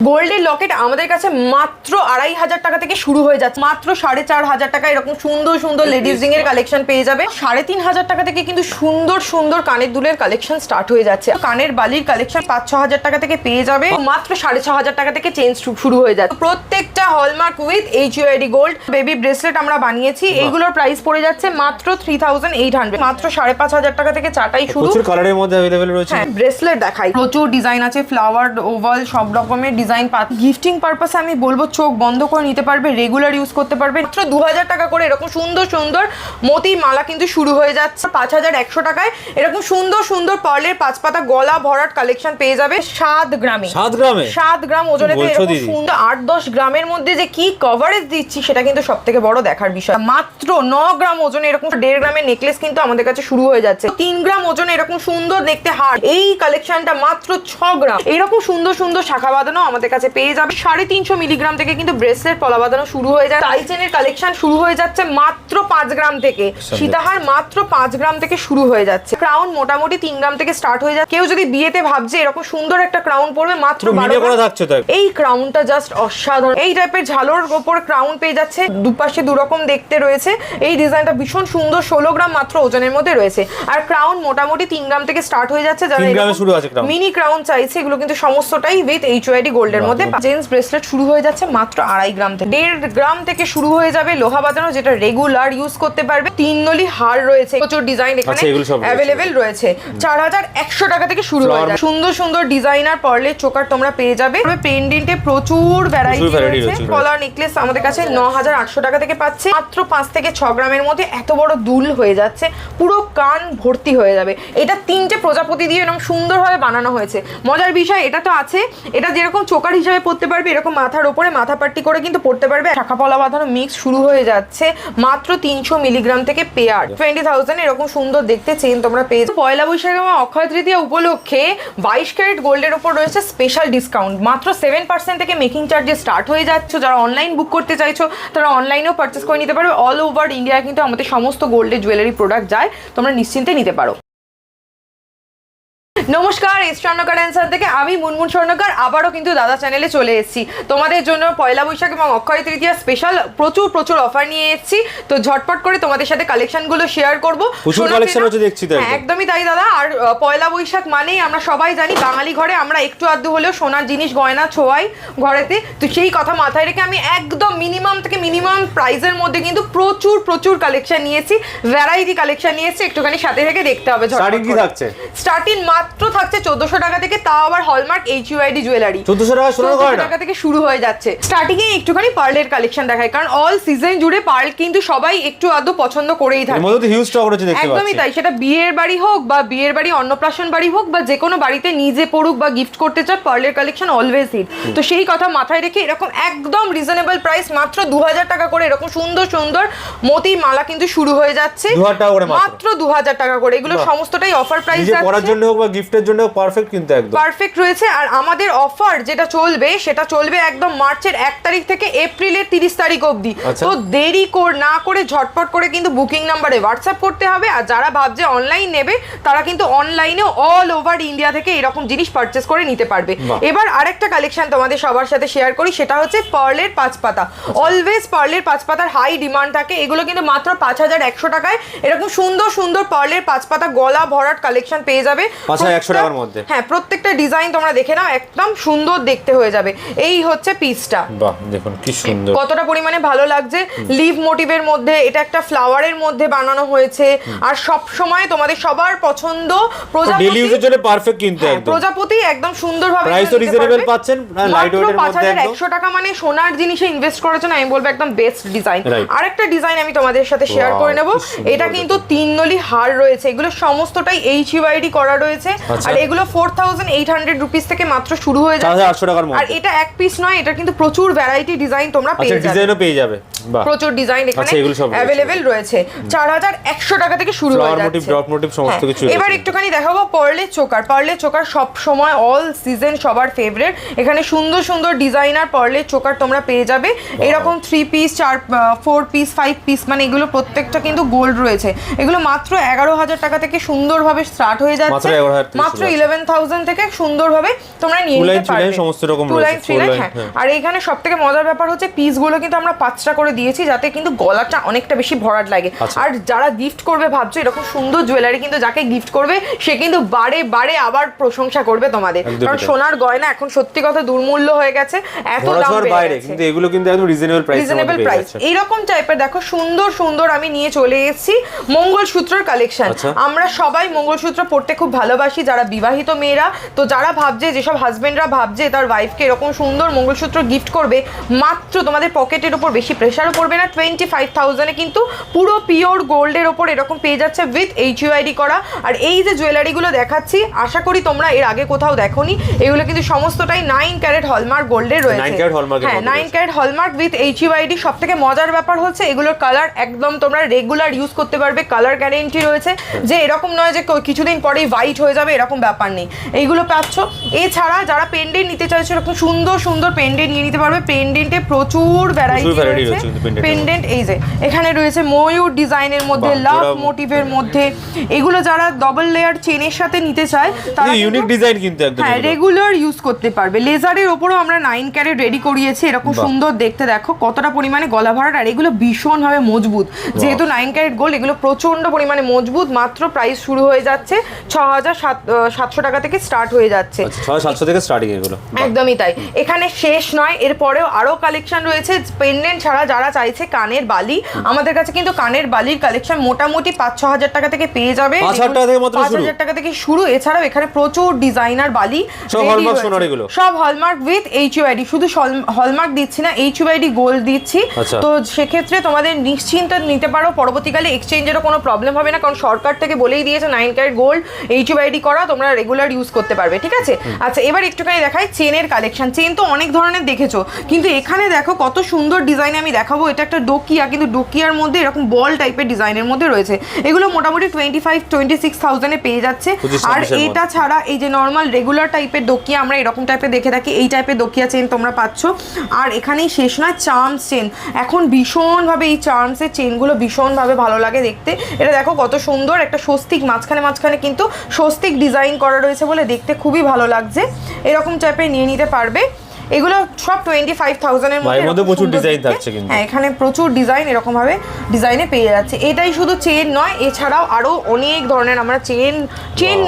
গোল্ডের লকেট আমাদের কাছে মাত্র 2500 টাকা থেকে শুরু হয়ে যাচ্ছে, মাত্র 4500 টাকা এরকম সুন্দর সুন্দর লেডিস রিং এর কালেকশন পেয়ে যাবে। 3500 টাকা থেকে কিন্তু সুন্দর সুন্দর কানের দুলের কালেকশন স্টার্ট হয়ে যাচ্ছে। কানের বালির কালেকশন 5-6 টাকা থেকে পেয়ে যাবে, মাত্র 6500 টাকা থেকে চেঞ্জ শুরু হয়ে যাচ্ছে। প্রত্যেকটা hallmark with HUID gold. Baby bracelet আমরা বানিয়েছি, এইগুলোর প্রাইস পড়ে যাচ্ছে মাত্র 3800, মাত্র 5500 টাকা থেকে চাটাই শুরু। প্রচুর কালারের মধ্যে अवेलेबल রয়েছে। ব্রেসলেট দেখাই, প্রচুর ডিজাইন আছে, ফ্লাওয়ার, ওভাল, সব রকমের ডিজাইন। গিফটিং পারপাসে আমি বলবো চোখ বন্ধ করে নিতে পারবে, রেগুলার ইউজ করতে পারবে। মাত্র 2000 টাকা করে এরকম সুন্দর সুন্দর মতি মালা কিন্তু শুরু হয়ে যাচ্ছে। 5100 টাকায় এরকম সুন্দর সুন্দর পার্লের 5 পাতা গলা ভরাট কালেকশন পেয়ে যাবে 7 গ্রামে। 7 গ্রাম ওজনে এরকম সুন্দর 8-10 গ্রামের মধ্যে যে কি কভারেজ দিচ্ছি সেটা কিন্তু সবথেকে বড় দেখার বিষয়। মাত্র 9 গ্রাম ওজনে এরকম 1.5 গ্রামের নেকলেস কিন্তু আমাদের কাছে শুরু হয়ে যাচ্ছে। 3 গ্রাম ওজনে এরকম সুন্দর দেখতে হার, এই কালেকশনটা মাত্র 6 গ্রাম। এরকম সুন্দর সুন্দর শাখা বাঁধানো আমাদের কাছে পেয়ে যাবে। 350 মিলিগ্রাম থেকে কিন্তু ব্রেসলেট পলা বাঁধানো শুরু হয়ে যায়। টাই চেনের কালেকশন শুরু হয়ে যাচ্ছে মাত্র 5 গ্রাম থেকে। সীতাহার মাত্র 5 গ্রাম থেকে শুরু হয়ে যাচ্ছে। ক্রাউন মোটামুটি 3 গ্রাম থেকে স্টার্ট হয়ে যায়। কেউ যদি বিয়েতে ভাবছে এরকম সুন্দর একটা ক্রাউন পরবে, মাত্র 12 গ্রাম। এই ক্রাউনটা জাস্ট অসাধারণ। এই টাইপের ঝালোর উপর ক্রাউন পেয়ে যাচ্ছে, দুপাশে দুরকম দেখতে রয়েছে। এই ডিজাইনটা ভীষণ সুন্দর, 16 গ্রাম মাত্র ওজনের মধ্যে রয়েছে। আর ক্রাউন মোটামুটি 3 গ্রাম থেকে স্টার্ট হয়ে যাচ্ছে। যারা মিনি ক্রাউন চাইছে এগুলো কিন্তু সমস্তটাই উইথ HUID গোল্ডের মধ্যে। জেন্টস ব্রেসলেট শুরু হয়ে যাচ্ছে মাত্র 2.5 গ্রাম থেকে। 1.5 গ্রাম থেকে শুরু হয়ে যাবে লোহা বাঁধানো, যেটা রেগুলার ইউজ করতে পারবে। 3 নলি হার রয়েছে, প্রচুর ডিজাইন এখানে অ্যাভেলেবেল রয়েছে। 4100 টাকা থেকে শুরু হয়ে যায়। সুন্দর সুন্দর ডিজাইনার পার্লের চোকার তোমরা পেয়ে যাবে। পেন্ডেন্টে প্রচুর ভ্যারাইটি রয়েছে। কলার নেকলেস আমাদের কাছে 9800 টাকা থেকে পাচ্ছে। মাত্র 5 থেকে 6 গ্রামের মধ্যে এত বড় দুল হয়ে যাচ্ছে, পুরো কান ভর্তি হয়ে যাবে। এটা 3টে প্রজাপতি দিয়ে এরকম সুন্দরভাবে বানানো হয়েছে। মজার বিষয় এটা তো আছে, এটা যেরকম চোকার হিসাবে পড়তে পারবে, এরকম মাথার উপরে মাথা পাট্টি করে কিন্তু পড়তে পারবে। শাখা পলা বাঁধানো মিক্স শুরু হয়ে যাচ্ছে মাত্র 300 মিলিগ্রাম থেকে পেয়ার। 20,000 এরকম সুন্দর দেখতে চেন তোমরা পেয়ে যাবে। পয়লা বৈশাখ এবং অক্ষয় তৃতীয়া উপলক্ষে 22 ক্যারেট গোল্ডের উপর রয়েছে স্পেশাল ডিসকাউন্ট। মাত্র 7% থেকে মেকিং চার্জে স্টার্ট হয়ে যাচ্ছে। যারা অনলাইন বুক করতে চাইছো তারা অনলাইনেও পারচেস করে নিতে পারবে। অল ওভার ইন্ডিয়া কিন্তু আমাদের সমস্ত গোল্ডের জুয়েলারি প্রোডাক্ট যায়, তোমরা নিশ্চিন্তে নিতে পারো। নমস্কার, এস স্বর্ণকার অ্যান্সার থেকে আমি মুনমুন স্বর্ণকার আবারও কিন্তু দাদা চ্যানেলে চলে এসেছি। তোমাদের জন্য পয়লা বৈশাখ এবং অক্ষয় তৃতীয়া স্পেশাল প্রচুর প্রচুর অফার নিয়ে এসেছি। তো ঝটপট করে তোমাদের সাথে কালেকশনগুলো শেয়ার করবো। একদমই তাই দাদা। আর পয়লা বৈশাখ মানেই আমরা সবাই জানি বাঙালি ঘরে আমরা একটু আধটু হলেও সোনার জিনিস গয়না ছোঁয়াই ঘরেতে। তো সেই কথা মাথায় রেখে আমি একদম মিনিমাম থেকে মিনিমাম প্রাইসের মধ্যে কিন্তু প্রচুর প্রচুর কালেকশন নিয়েছি, ভ্যারাইটি কালেকশন নিয়েছি। একটুখানি সাথে থেকে দেখতে হবে। স্টার্টিং মাত্র থাকছে 1400 টাকা থেকে, তাও আবার হলমার্ক HUID জুয়েলারি। 1400 টাকা থেকে শুরু হয়ে যাচ্ছে। স্টার্টিং এ একটুখানি পার্লের কালেকশন দেখাই, কারণ অল সিজন জুড়ে পার্ল কিন্তু সবাই একটু আধটু পছন্দ করেই থাকে। একদমই তাই, সেটা বিয়ের বাড়ি হোক বা বিয়ের বাড়ি অন্নপ্রাশন বাড়ি হোক বা যে কোনো বাড়িতে নিজে পড়ুক বা গিফট করতে চায়, পার্লের কালেকশন অলওয়েজ হিট। তো সেই কথা মাথায় রেখে এরকম একদম রিজনেবল প্রাইস মাত্র 2000 টাকা করে এরকম সুন্দর সুন্দর মতি মালা কিন্তু শুরু হয়ে যাচ্ছে মাত্র 2000 টাকা করে। এগুলো সমস্তটাই অফার প্রাইস যাচ্ছে, গিফটের জন্য পারফেক্ট, কিন্তু একদম পারফেক্ট রয়েছে। আর আমাদের অফার যেটা চলবে সেটা চলবে একদম মার্চের 1 তারিখ থেকে এপ্রিলের 30 তারিখ অবধি। তো দেরি না করে ঝটপট করে কিন্তু বুকিং নাম্বারে হোয়াটসঅ্যাপ করতে হবে। আর যারা ভাবছে অনলাইন নেবে তারা কিন্তু অনলাইনে অল ওভার ইন্ডিয়া থেকে এরকম জিনিস পারচেস করে নিতে পারবে। এবার আরেকটা কালেকশন তোমাদের সবার সাথে শেয়ার করি, সেটা হচ্ছে পার্লের 5 পাতা। অলওয়েজ পার্লের 5 পাতার হাই ডিমান্ড থাকে। এগুলো কিন্তু মাত্র 5100 টাকায় এরকম সুন্দর সুন্দর পার্লের 5 পাতা গলা ভরাট কালেকশন পেয়ে যাবে 5100 টাকার মধ্যে। হ্যাঁ, প্রত্যেকটা ডিজাইন তোমরা দেখে নাও, একদম সুন্দর দেখতে হয়ে যাবে। এই হচ্ছে পিসটা, বাহ দেখুন কি সুন্দর, কতটা পরিমাণে ভালো লাগছে। লিভ মোটিভের মধ্যে এটা একটা ফ্লাওয়ারের মধ্যে বানানো হয়েছে। আর সব সময় তোমাদের সবার পছন্দ প্রজাপতি, ডেইলি ইউজের জন্য পারফেক্ট, কিন্তু একদম প্রজাপতি একদম সুন্দরভাবে প্রাইস তো রিজনেবল পাচ্ছেন, লাইট ওয়েটের মধ্যে একদম 5100 টাকা মানে সোনার জিনিসে ইনভেস্ট করেছেন, আমি বলবো একদম বেস্ট ডিজাইন। আরেকটা ডিজাইন আমি তোমাদের সাথে শেয়ার করে নেব। এটা কিন্তু 3 নলি হার রয়েছে, এগুলো সমস্তটাই HUID করা রয়েছে। আর এগুলো 4800 রুপিস থেকে মাত্র শুরু হয়ে যাচ্ছে 4800 টাকার মধ্যে। আর এটা এক পিস নয়, এটা কিন্তু প্রচুর ভ্যারাইটি ডিজাইন তোমরা পেয়ে যাবে। ডিজাইনও পেয়ে যাবে, বাহ প্রচুর ডিজাইন এখানে अवेलेबल রয়েছে। 4100 টাকা থেকে শুরু হয়ে যাচ্ছে। মোটিভ ড্রপ মোটিভ সমস্ত কিছু। এবার একটুখানি দেখাবো পার্লের চোকার। পার্লের চোকার সব সময় অল সিজন সবার ফেভারিট। এখানে সুন্দর সুন্দর ডিজাইনার পার্লের চোকার তোমরা পেয়ে যাবে। এরকম 3 পিস 4 পিস 5 পিস, মানে এগুলো প্রত্যেকটা কিন্তু গোল্ড রয়েছে। এগুলো মাত্র 11000 টাকা থেকে সুন্দরভাবে স্টার্ট হয়ে যাচ্ছে। মাত্র 11,000 থেকে সুন্দরভাবে তোমরা নিয়ে নিতে পারবে। সমস্ত রকম টু লাইন থ্রি লাইন, হ্যাঁ। আর এখানে সবথেকে মজার ব্যাপার হচ্ছে পিসগুলো কিন্তু আমরা 5টা করে দিয়েছি যাতে কিন্তু গলাটা অনেকটা বেশি ভরাট লাগে। আর যারা গিফট করবে ভাবছো এরকম সুন্দর জুয়েলারি কিন্তু যাকে গিফট করবে সে কিন্তু বারে বারে আবার প্রশংসা করবে তোমাদের, কারণ সোনার গয়না এখন সত্যি কথা দুর্মূল্য হয়ে গেছে, এত দাম বেড়ে গেছে। কিন্তু এগুলো কিন্তু একদম রিজনেবল প্রাইস। এইরকম টাইপের দেখো সুন্দর সুন্দর আমি নিয়ে চলে এসেছি মঙ্গলসূত্রের কালেকশন। আমরা সবাই মঙ্গলসূত্র পড়তে খুব ভালোবাসি, যারা বিবাহিত মেয়েরা, তো যারা ভাবছে, যেসব হাজবেন্ডরা ভাবছে তার ওয়াইফকে এরকম সুন্দর মঙ্গলসূত্র গিফট করবে, মাত্র তোমাদের পকেটের উপর বেশি প্রেশারও পড়বে না, 25,000 কিন্তু পুরো পিওর গোল্ডের ওপর এরকম পেয়ে যাচ্ছে উইথ HUID করা। আর এই যে জুয়েলারিগুলো দেখাচ্ছি আশা করি তোমরা এর আগে কোথাও দেখোনি, এগুলো কিন্তু সমস্তটাই 9 ক্যারেট হলমার্ক গোল্ডের রয়েছে। 9 ক্যারেট হলমার্ক, হ্যাঁ 9 ক্যারেট হলমার্ক উইথ HUID। সবথেকে মজার ব্যাপার হচ্ছে এগুলোর কালার একদম তোমরা রেগুলার ইউজ করতে পারবে, কালার গ্যারেন্টি রয়েছে, যে এরকম নয় যে কিছুদিন পরেই হোয়াইট হয়ে যাবে, এরকম ব্যাপার নেই, এইগুলো পাচ্ছ। এছাড়া যারা পেন্ডেন্ট নিতে চাইছো এরকম সুন্দর সুন্দর পেন্ডেন্ট নিয়ে নিতে পারবে। পেন্ডেন্টে প্রচুর ভ্যারাইটি রয়েছে পেন্ডেন্ট। এই যে এখানে রয়েছে ময়ূর ডিজাইনের মধ্যে, লাভ মোটিভের মধ্যে, এগুলো যারা ডবল লেয়ার চেনের সাথে নিতে চায় তারা ইউনিক ডিজাইন কিন্তু একদম হ্যাঁ রেগুলার ইউজ করতে পারবে। লেজারের ওপরও আমরা 9 ক্যারেট রেডি করিয়েছি, এরকম সুন্দর দেখতে, দেখো কতটা পরিমাণে গলা ভরাট, আর এগুলো ভীষণভাবে মজবুত, যেহেতু 9 ক্যারেট গোল্ড এগুলো প্রচন্ড পরিমাণে মজবুত। মাত্র প্রাইস শুরু হয়ে যাচ্ছে 6,700 টাকা থেকে স্টার্ট হয়ে যাচ্ছে, 6,700 থেকে স্টার্টিং এগুলো। একদমই তাই। এখানে শেষ নয়, এরপরেও আরো কালেকশন রয়েছে পেন্ডেন্ট ছাড়া। যারা চাইছে কানের বালি, আমাদের কাছে কিন্তু কানের বালির কালেকশন মোটামুটি 5-6 হাজার টাকা থেকে পেয়ে যাবে, 5,000 টাকা থেকে শুরু। এছাড়াও এখানে প্রচুর ডিজাইনার বালি, সব হলমার্ক সোনার, এগুলো সব হলমার্ক উইথ HUID। শুধু হলমার্ক দিচ্ছি না, HUID গোল্ড দিচ্ছি। তো সেক্ষেত্রে তোমাদের নিশ্চিন্ত নিতে পারো, পরবর্তীকালে এক্সচেঞ্জেরও কোনো প্রবলেম হবে না, কারণ সরকার থেকে বলেই দিয়েছে 9 ক্যারেট গোল্ড HUID করা তোমরা রেগুলার ইউজ করতে পারবে, ঠিক আছে। আচ্ছা এবার একটুখানি দেখাই চেনের কালেকশন। চেন তো অনেক ধরনের দেখেছো, কিন্তু এখানে দেখো কত সুন্দর ডিজাইন আমি দেখাবো। এটা একটা ডোকিয়া, কিন্তু ডোকিয়ার মধ্যে এরকম বল টাইপের ডিজাইনের মধ্যে রয়েছে। এগুলো মোটামুটি 25-26,000 এ পেয়ে যাচ্ছে। আর এটা ছাড়া এই যে নর্মাল রেগুলার টাইপের ডোকিয়া আমরা এরকম টাইপের দেখে থাকি, এই টাইপের ডোকিয়া চেন তোমরা পাচ্ছ। আর এখানেই শেষ নয়, চার্মস চেন এখন ভীষণভাবে, এই চার্মসের চেনগুলো ভীষণভাবে ভালো লাগে দেখতে। এটা দেখো কত সুন্দর একটা স্বস্তিক, মাঝখানে মাঝখানে কিন্তু স্বস্তিক ডিজাইন করা রয়েছে বলে দেখতে খুবই ভালো লাগছে। এরকম টাইপের নিয়ে নিতে পারবে। এগুলো সব 25,000 এর মধ্যে প্রচুর ডিজাইন থাকছে কিন্তু। হ্যাঁ এখানে প্রচুর ডিজাইন এরকম ভাবে ডিজাইনে পেয়ে যাচ্ছে। এটাই শুধু চেন নয়, এছাড়াও আরো অনেক ধরনের আমরা চেন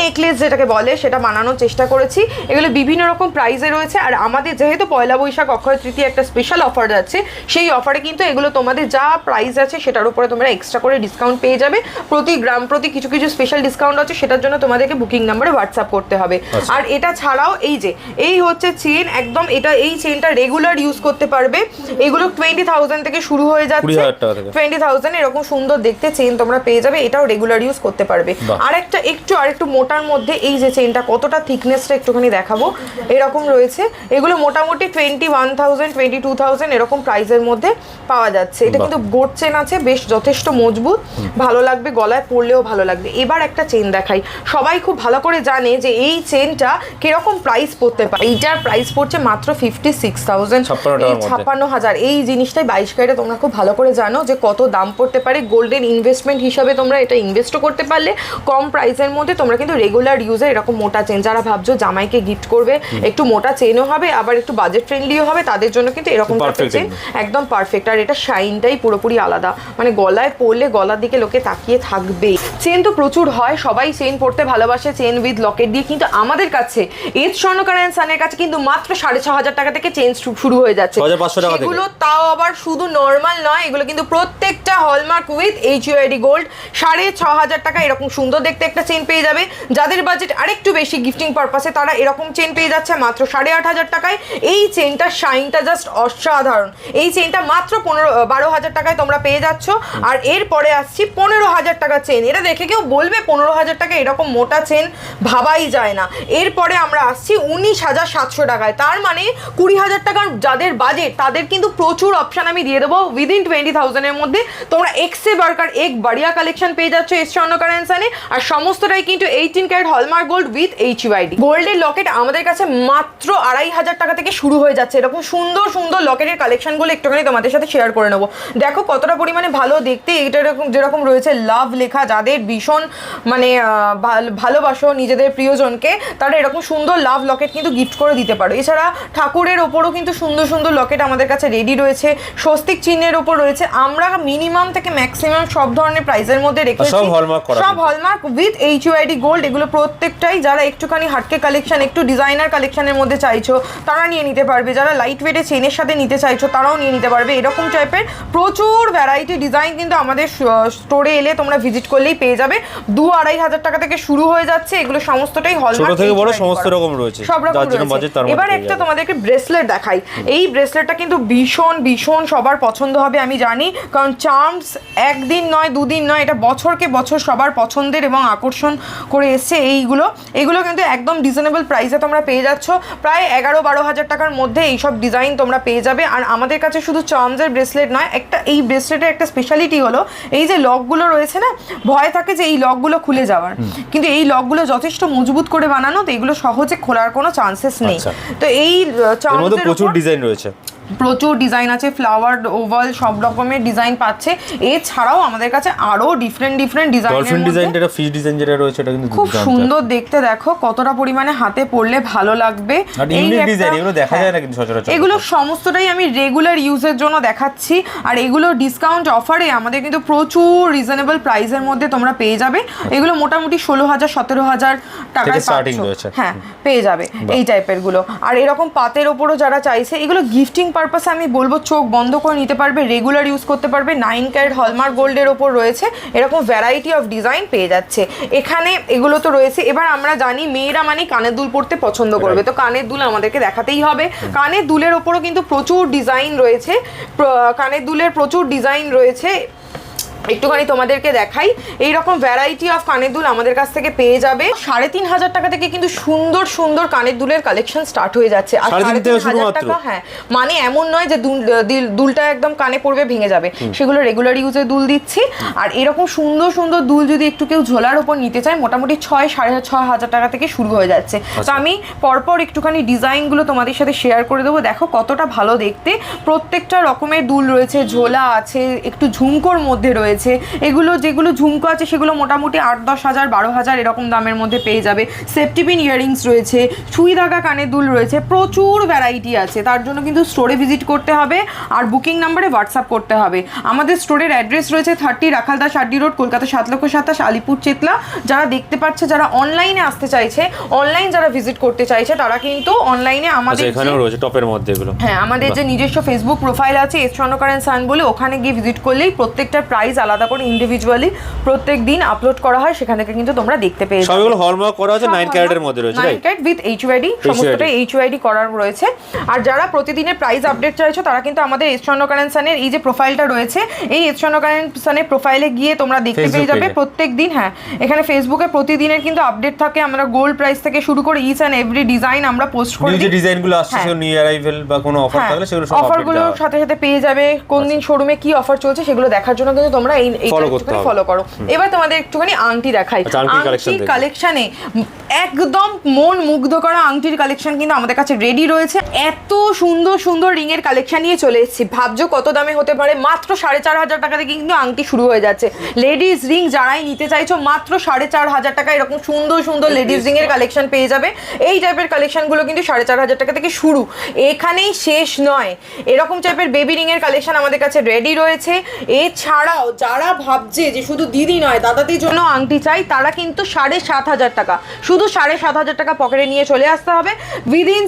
নেকলেস যেটাকে বলে সেটা বানানোর চেষ্টা করেছি। এগুলো বিভিন্ন রকম প্রাইসে রয়েছে। আর আমাদের যেহেতু পয়লা বৈশাখ অক্ষয় তৃতীয়া একটা স্পেশাল অফার যাচ্ছে, সেই অফারে কিন্তু এগুলো তোমাদের যা প্রাইস আছে সেটার উপরে তোমরা এক্সট্রা করে ডিসকাউন্ট পেয়ে যাবে। প্রতি গ্রাম প্রতি কিছু কিছু স্পেশাল ডিসকাউন্ট আছে, সেটার জন্য তোমাদেরকে বুকিং নাম্বারে হোয়াটসঅ্যাপ করতে হবে। আর এটা ছাড়াও এই হচ্ছে চেন, একদম এটা এই চেনটা রেগুলার ইউজ করতে পারবে। এগুলো 20,000 থেকে শুরু হয়ে যাচ্ছে, 20,000 এরকম সুন্দর দেখতে চেন তোমরা পেয়ে যাবে, এটাও রেগুলার ইউজ করতে পারবে। আর একটু মোটার মধ্যে এই যে চেনটা কতটা থিকনেসটা একটুখানি দেখাবো, এরকম রয়েছে। এগুলো মোটামুটি 21,000 22,000 এরকম প্রাইসের মধ্যে পাওয়া যাচ্ছে। এটা কিন্তু গোট চেন আছে, বেশ যথেষ্ট মজবুত, ভালো লাগবে, গলায় পরলেও ভালো লাগবে। এবার একটা চেন দেখাই, সবাই খুব ভালো করে জানে যে এই চেনটা কিরকম প্রাইস পড়তে পারে। এইটার প্রাইস পড়ছে মাত্র 56,000। এই জিনিসটাই 22 ক্যারেটে তোমরা খুব ভালো করে জানো যে কত দাম পড়তে পারে। গোল্ডেন ইনভেস্টমেন্ট হিসাবে তোমরা এটা ইনভেস্টও করতে পারলে কম প্রাইসের মধ্যে। তোমরা কিন্তু রেগুলার ইউজে এরকম মোটা চেন, যারা ভাবছো জামাইকে গিফট করবে, একটু মোটা চেনও হবে আবার একটু বাজেট ফ্রেন্ডলিও হবে, তাদের জন্য কিন্তু এরকম চেন একদম পারফেক্ট। আর এটা শাইনটাই পুরোপুরি আলাদা, মানে গলায় পরলে গলার দিকে লোকে তাকিয়ে থাকবে। চেন তো প্রচুর হয়, সবাই চেন পরতে ভালোবাসে, চেন উইথ লকেট দিয়ে, কিন্তু আমাদের কাছে এজ স্বর্ণকার অ্যান্ড সানের কাছে কিন্তু মাত্র 6,500 টাকা থেকে চেন শুরু হয়ে যাচ্ছে। এগুলো তাও আবার শুধু নর্মাল নয়, এগুলো কিন্তু প্রত্যেকটা হলমার্ক উইথ HUID গোল্ড। 6,500 টাকা এরকম সুন্দর দেখতে একটা চেন পেয়ে যাবে। যাদের বাজেট আরেকটু বেশি গিফটিং পারপাসে, তারা এরকম চেন পেয়ে যাচ্ছে মাত্র 8,500 টাকায়। এই চেনটা শাইনটা জাস্ট অসাধারণ। এই চেনটা মাত্র 12,000 টাকায় তোমরা পেয়ে যাচ্ছ। আর এরপরে আসছি 15,000 টাকা চেন। এটা দেখে কেউ বলবে 15,000 টাকা এরকম মোটা চেন ভাবাই যায় না। এরপরে আমরা আসছি 19,700 টাকায়। তার মানে 20,000 টাকার যাদের বাজেট তাদের কিন্তু প্রচুর অপশন আমি দিয়ে দেবো উইদিন 20,000 এর মধ্যে। তোমরা এক্সে বারকার এক বাড়িয়া কালেকশন পেয়ে যাচ্ছ এস স্বর্ণকার অ্যান্ড সানে, আর সমস্তটাই কিন্তু 18 carat hallmark gold with HUID। গোল্ডের লকেট আমাদের কাছে মাত্র 2,500 টাকা থেকে শুরু হয়ে যাচ্ছে। এরকম সুন্দর সুন্দর লকেটের কালেকশনগুলো একটুখানি তোমাদের সাথে শেয়ার করে নেবো। দেখো কতটা পরিমাণে ভালো দেখতে, এটা এরকম যেরকম রয়েছে লাভ লেখা, যাদের ভীষণ মানে ভালোবাসো নিজেদের প্রিয়জনকে, তারা এরকম সুন্দর লাভ লকেট কিন্তু গিফট করে দিতে পারো। এছাড়া ঠাকুরের ওপরও কিন্তু সুন্দর সুন্দর লকেট আমাদের কাছে রেডি রয়েছে, স্বস্তিক চিহ্নের ওপর রয়েছে। আমরা মিনিমাম থেকে ম্যাক্সিমাম সব ধরনের প্রাইসের মধ্যে রেখেছি, সব হলমার্ক উইথ HUID গোল্ড। এগুলো প্রত্যেকটাই যারা একটুখানি হাটকে কালেকশন, একটু ডিজাইনার কালেকশনের মধ্যে চাইছো তারা নিয়ে নিতে পারবে, যারা লাইট ওয়েটে চেনের সাথে নিতে চাইছো তারাও নিয়ে নিতে পারবে। এরকম টাইপের প্রচুর ভ্যারাইটি ডিজাইন কিন্তু আমাদের স্টোরে এলে তোমরা ভিজিট করলেই পেয়ে যাবে। 2-2,500 টাকা থেকে শুরু হয়ে যাচ্ছে। এগুলো সমস্তটাই হলমার্ক, ছোট থেকে বড় সমস্ত রকম রয়েছে, সব রকম রয়েছে। এবার একটা তোমাদেরকে ব্রেসলেট দেখাই। এই ব্রেসলেটটা কিন্তু ভীষণ ভীষণ সবার পছন্দ হবে আমি জানি, কারণ চার্মস একদিন নয় দুদিন নয়, এটা বছরকে বছর সবার পছন্দের এবং আকর্ষণ করে এসছে। এগুলো কিন্তু একদম রিজনেবল প্রাইসে তোমরা পেয়ে যাচ্ছ, প্রায় 11-12 হাজার টাকার মধ্যে এইসব ডিজাইন তোমরা পেয়ে যাবে। আর আমাদের কাছে শুধু চার্মসের ব্রেসলেট নয়, এই ব্রেসলেটের একটা স্পেশালিটি হলো এই যে লকগুলো রয়েছে না, ভয় থাকে যে এই লকগুলো খুলে যাওয়ার, কিন্তু এই লকগুলো যথেষ্ট মজবুত করে বানানো, তো এগুলো সহজে খোলার কোনো চান্সেস নেই। তো এই চার্মসের প্রচুর ডিজাইন রয়েছে, প্রচুর ডিজাইন আছে, ফ্লাওয়ার ওভাল সব রকমের ডিজাইন পাচ্ছে। এছাড়াও আমাদের কাছে আরো ডিফারেন্ট ডিজাইন যেটা রয়েছে এটা কিন্তু খুব সুন্দর দেখতে। দেখো কতটা পরিমাণে হাতে পরলে ভালো লাগবে। এগুলো দেখা যায় না কিন্তু সচরাচর। এগুলো সমস্তটাই আমি রেগুলার ইউজের জন্য দেখাচ্ছি, আর এগুলো ডিসকাউন্ট অফারে আমাদের কিন্তু প্রচুর রিজনেবল প্রাইসের মধ্যে তোমরা পেয়ে যাবে। এগুলো মোটামুটি 16,000-17,000 টাকায় পাচ্ছ, হ্যাঁ পেয়ে যাবে এই টাইপের গুলো। আর এরকম পাতের ওপরও যারা চাইছে, এগুলো গিফটিং পারপাসে আমি বলবো চোখ বন্ধ করে নিতে পারবে, রেগুলার ইউজ করতে পারবে। 9 ক্যারেট হলমার্ক গোল্ডের ওপর রয়েছে, এরকম ভ্যারাইটি অফ ডিজাইন পেয়ে যাচ্ছে এখানে। এগুলো তো রয়েছে। এবার আমরা জানি মেয়েরা মানে কানের দুল পরতে পছন্দ করবে, তো কানের দুল আমাদেরকে দেখাতেই হবে। কানের দুলের ওপরও কিন্তু প্রচুর ডিজাইন রয়েছে, কানের দুলের প্রচুর ডিজাইন রয়েছে। একটুখানি তোমাদেরকে দেখাই, এইরকম ভ্যারাইটি অফ কানের দুল আমাদের কাছ থেকে পেয়ে যাবে। 3,500 টাকা থেকে কিন্তু সুন্দর সুন্দর কানের দুলের কালেকশন স্টার্ট হয়ে যাচ্ছে। আর 3,500 টাকা, হ্যাঁ মানে এমন নয় যে দুলটা একদম কানে পড়বে ভেঙে যাবে, সেগুলো রেগুলার ইউজে দুল দিচ্ছি। আর এরকম সুন্দর সুন্দর দুল যদি একটু কেউ ঝোলার ওপর নিতে চায়, মোটামুটি 6,500-6,500 টাকা থেকে শুরু হয়ে যাচ্ছে। তো আমি পরপর একটুখানি ডিজাইনগুলো তোমাদের সাথে শেয়ার করে দেবো। দেখো কতটা ভালো দেখতে, প্রত্যেকটা রকমের দুল রয়েছে, ঝোলা আছে, একটু ঝুমকোর মধ্যে রয়েছে। এগুলো যেগুলো ঝুমকো আছে সেগুলো মোটামুটি 8-10 হাজার 12 হাজার এরকম দামের মধ্যে পেয়ে যাবে। সেফটি পিন ইয়াররিংস রয়েছে, সুই ধাগা কানের দুল রয়েছে, প্রচুর ভ্যারাইটি আছে। তার জন্য কিন্তু স্টোরে ভিজিট করতে হবে আর বুকিং নাম্বারে হোয়াটসঅ্যাপ করতে হবে। আমাদের স্টোরের অ্যাড্রেস রয়েছে 30 রাখালদাস আড্ডি রোড, কলকাতা 7,27,000, আলিপুর চেতলা। যারা দেখতে পাচ্ছে, যারা অনলাইনে আসতে চাইছে, অনলাইন যারা ভিজিট করতে চাইছে, তারা কিন্তু অনলাইনে আমাদের এখানেও রয়েছে টপের মধ্যে এগুলো, হ্যাঁ আমাদের যে নিজস্ব ফেসবুক প্রোফাইল আছে এস স্বর্ণকার অ্যান্ড সান বলে, ওখানে গিয়ে ভিজিট করলেই প্রত্যেকটা প্রাইস আলাদা করে ইন্ডিভিজুয়ালি প্রত্যেক দিন আপলোড করা হয়, সেখান থেকে কিন্তু তোমরা দেখতে পেয়ে যাবে। সবগুলো হলমার্ক করা আছে, 9 ক্যারেটের মধ্যে রয়েছে, 9 ক্যারেট উইথ HUID, সমস্তটাই HUID করার রয়েছে। আর যারা প্রতিদিনের প্রাইস আপডেট চাইছো, তারা কিন্তু আমাদের এস স্বর্ণকার অ্যান্ড সানের এই যে প্রোফাইলটা রয়েছে, এই এস স্বর্ণকার অ্যান্ড সানের প্রোফাইলে গিয়ে তোমরা দেখতে পেয়ে যাবে প্রত্যেক দিন। হ্যাঁ এখানে ফেসবুকে প্রতিদিনের কিন্তু আপডেট থাকে। আমরা গোল্ড প্রাইস থেকে শুরু করে ইচ এন্ড এভরি ডিজাইন আমরা পোস্ট করি। নিউ যে ডিজাইনগুলো আসছে, সেগুলো নিউ অ্যারাইভেল বা কোনো অফার থাকলে সেগুলো সব অফারগুলো সাথে সাথে পেয়ে যাবে। কোন দিন শোরুমে কি অফার চলছে সেগুলো দেখার জন্য কিন্তু তোমরা ফলো করো। এবার তোমাদের একটুখানি আংটি দেখাই। আংটির কালেকশনে একদম মন মুগ্ধ করা আংটির কালেকশন কিন্তু আমাদের কাছে রেডি রয়েছে। এত সুন্দর সুন্দর রিং এর কালেকশন নিয়ে চলে এসেছি। ভাবছো কত দামে হতে পারে? মাত্র 4,500 টাকা থেকে কিন্তু আংটি শুরু হয়ে যাচ্ছে। লেডিস রিং যারাই নিতে চাইছো, মাত্র 4,500 টাকা এরকম সুন্দর সুন্দর লেডিস রিং এর কালেকশন পেয়ে যাবে। এই টাইপের কালেকশনগুলো কিন্তু 4,500 টাকা থেকে শুরু, এখানেই শেষ নয়। এরকম টাইপের বেবি রিং এর কালেকশন আমাদের কাছে রেডি রয়েছে। এছাড়াও যারা ভাবছে যে শুধু দিদি নয় দাদাদের জন্য আংটি চাই, তারা কিন্তু 7,500 টাকা, শুধু 7,500 টাকা পকেটে নিয়ে চলে আসতে হবে। উইদিন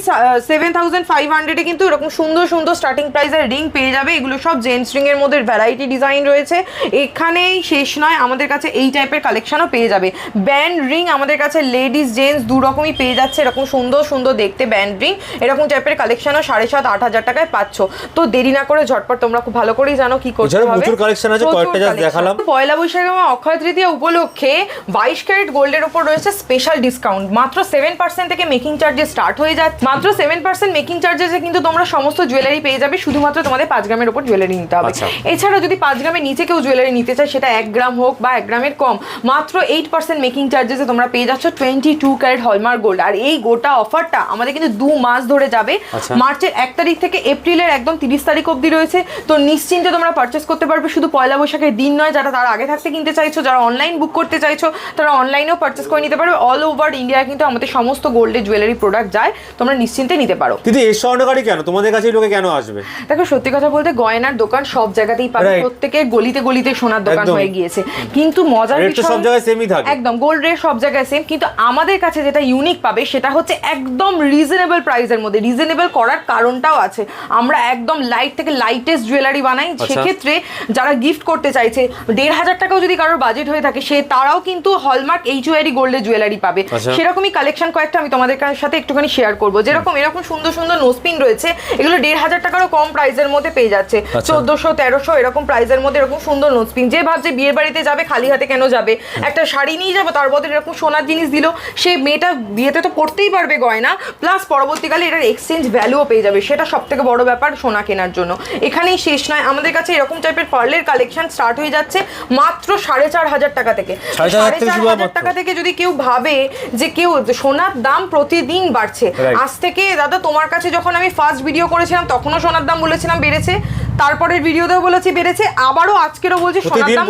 7,500 কিন্তু এরকম সুন্দর সুন্দর স্টার্টিং প্রাইসের রিং পেয়ে যাবে। এগুলো সব জেন্টস রিং এর মধ্যে ভ্যারাইটি ডিজাইন রয়েছে। এখানেই শেষ নয়, আমাদের কাছে এই টাইপের কালেকশনও পেয়ে যাবে। ব্যান্ড রিং আমাদের কাছে লেডিস জেন্টস দু রকমই পেয়ে যাচ্ছে। এরকম সুন্দর সুন্দর দেখতে ব্যান্ড রিং, এরকম টাইপের কালেকশনও 7,500-8,000 টাকায় পাচ্ছ। তো দেরি না করে ঝটপট, তোমরা খুব ভালো করেই জানো কি করতে হবে। প্রচুর কালেকশন আছে, কয়েকটা জাস্ট দেখালাম। পয়লা বৈশাখ এবং অক্ষয় তৃতীয়া উপলক্ষে 22 ক্যারেট গোল্ডের উপর রয়েছে স্পেশাল ডিসকাউন্ট। ডিসকাউন্ট, মাত্র 7% থেকে মেকিং চার্জেস স্টার্ট হয়ে যাচ্ছে। মাত্র 7% মেকিং চার্জেসে কিন্তু তোমরা সমস্ত জুয়েলারি পেয়ে যাবে, শুধুমাত্র তোমাদের 5 গ্রামের উপর জুয়েলারি নিতে হবে। এছাড়া যদি 5 গ্রামের নিচে কেউ জুয়েলারি নিতে চায়, সেটা 1 গ্রাম হোক বা 1 গ্রামের কম, মাত্র 8% মেকিং চার্জেসে তোমরা পেয়ে যাচ্ছ 22 ক্যারেট হলমার্ক গোল্ড। আর এই গোটা অফারটা আমাদের কিন্তু 2 মাস ধরে যাবে, মার্চের 1 তারিখ থেকে এপ্রিলের একদম 30 তারিখ অবধি রয়েছে। তো নিশ্চিন্তে তোমরা পারচেস করতে পারবে, শুধু পয়লা বৈশাখের দিন নয়, যারা তার আগে থাকতে কিনতে চাইছো, যারা অনলাইন বুক করতে চাইছো তারা অনলাইনেও পারচেস করে নিতে পারবে। অল ওভার ইন্ডিয়া কিন্তু আমাদের সমস্ত গোল্ডের জুয়েলারি প্রোডাক্ট যায়, তোমরা নিশ্চিন্তে নিতে পারো। কিন্তু এই স্বর্ণকারী কেন তোমাদের কাছে লোকে কেন আসবে? দেখো সত্যি কথা বলতে গয়নার দোকান সব জায়গাতেই পাবে, প্রত্যেকের গলিতে গলিতে সোনার দোকান হয়ে গিয়েছে, কিন্তু মজার বিষয় সব জায়গায় সেমই থাকে, একদম গোল্ড রেট সব জায়গায় সেম, কিন্তু আমাদের কাছে যেটা ইউনিক পাবে সেটা হচ্ছে একদম রিজনেবল প্রাইসের মধ্যে। রিজনেবল করার কারণটাও আছে, আমরা একদম লাইট থেকে লাইটেস্ট জুয়েলারি বানাই, সেক্ষেত্রে যারা গিফট করতে চাইছে 1,500 টাকাও যদি কারোর বাজেট হয়ে থাকে, সে তারাও কিন্তু হলমার্ক HYD গোল্ডের জুয়েলারি পাবে। সেরকমই কালেকশন কয়েকটা আমি তোমাদের সাথে একটুখানি শেয়ার করবো। যেরকম এরকম সুন্দর সুন্দর নোজপিন রয়েছে, এগুলো 1,500 টাকারও কম প্রাইসের মধ্যে পেয়ে যাচ্ছে, 1400-1300 এরকম প্রাইসের মধ্যে এরকম সুন্দর নোজপিন। যে ভাবছে বিয়ের বাড়িতে যাবে খালি হাতে কেন যাবে, একটা শাড়ি নিয়ে যাবো, তার বদলে এরকম সোনার জিনিস দিল, সেই মেয়েটা বিয়েতে তো পড়তেই পারবে গয়না, প্লাস পরবর্তীকালে এটার এক্সচেঞ্জ ভ্যালুও পেয়ে যাবে, সেটা সব থেকে বড় ব্যাপার সোনা কেনার জন্য। এখানেই শেষ নয়, আমাদের কাছে এরকম টাইপের পার্লের কালেকশন স্টার্ট হয়ে যাচ্ছে মাত্র 4,500 টাকা থেকে। 4,500 টাকা থেকে যদি কেউ ভাবে যে কেউ সোনার দাম প্রতিদিন বাড়ছে, আজ থেকে দাদা তোমার কাছে যখন আমি ফার্স্ট ভিডিও করেছিলাম তখনও সোনার দাম বলেছিলাম বেড়েছে, তারপরের ভিডিওতেও বলেছি বেড়েছে, আবারও আজকেরও বলছি সোনার দাম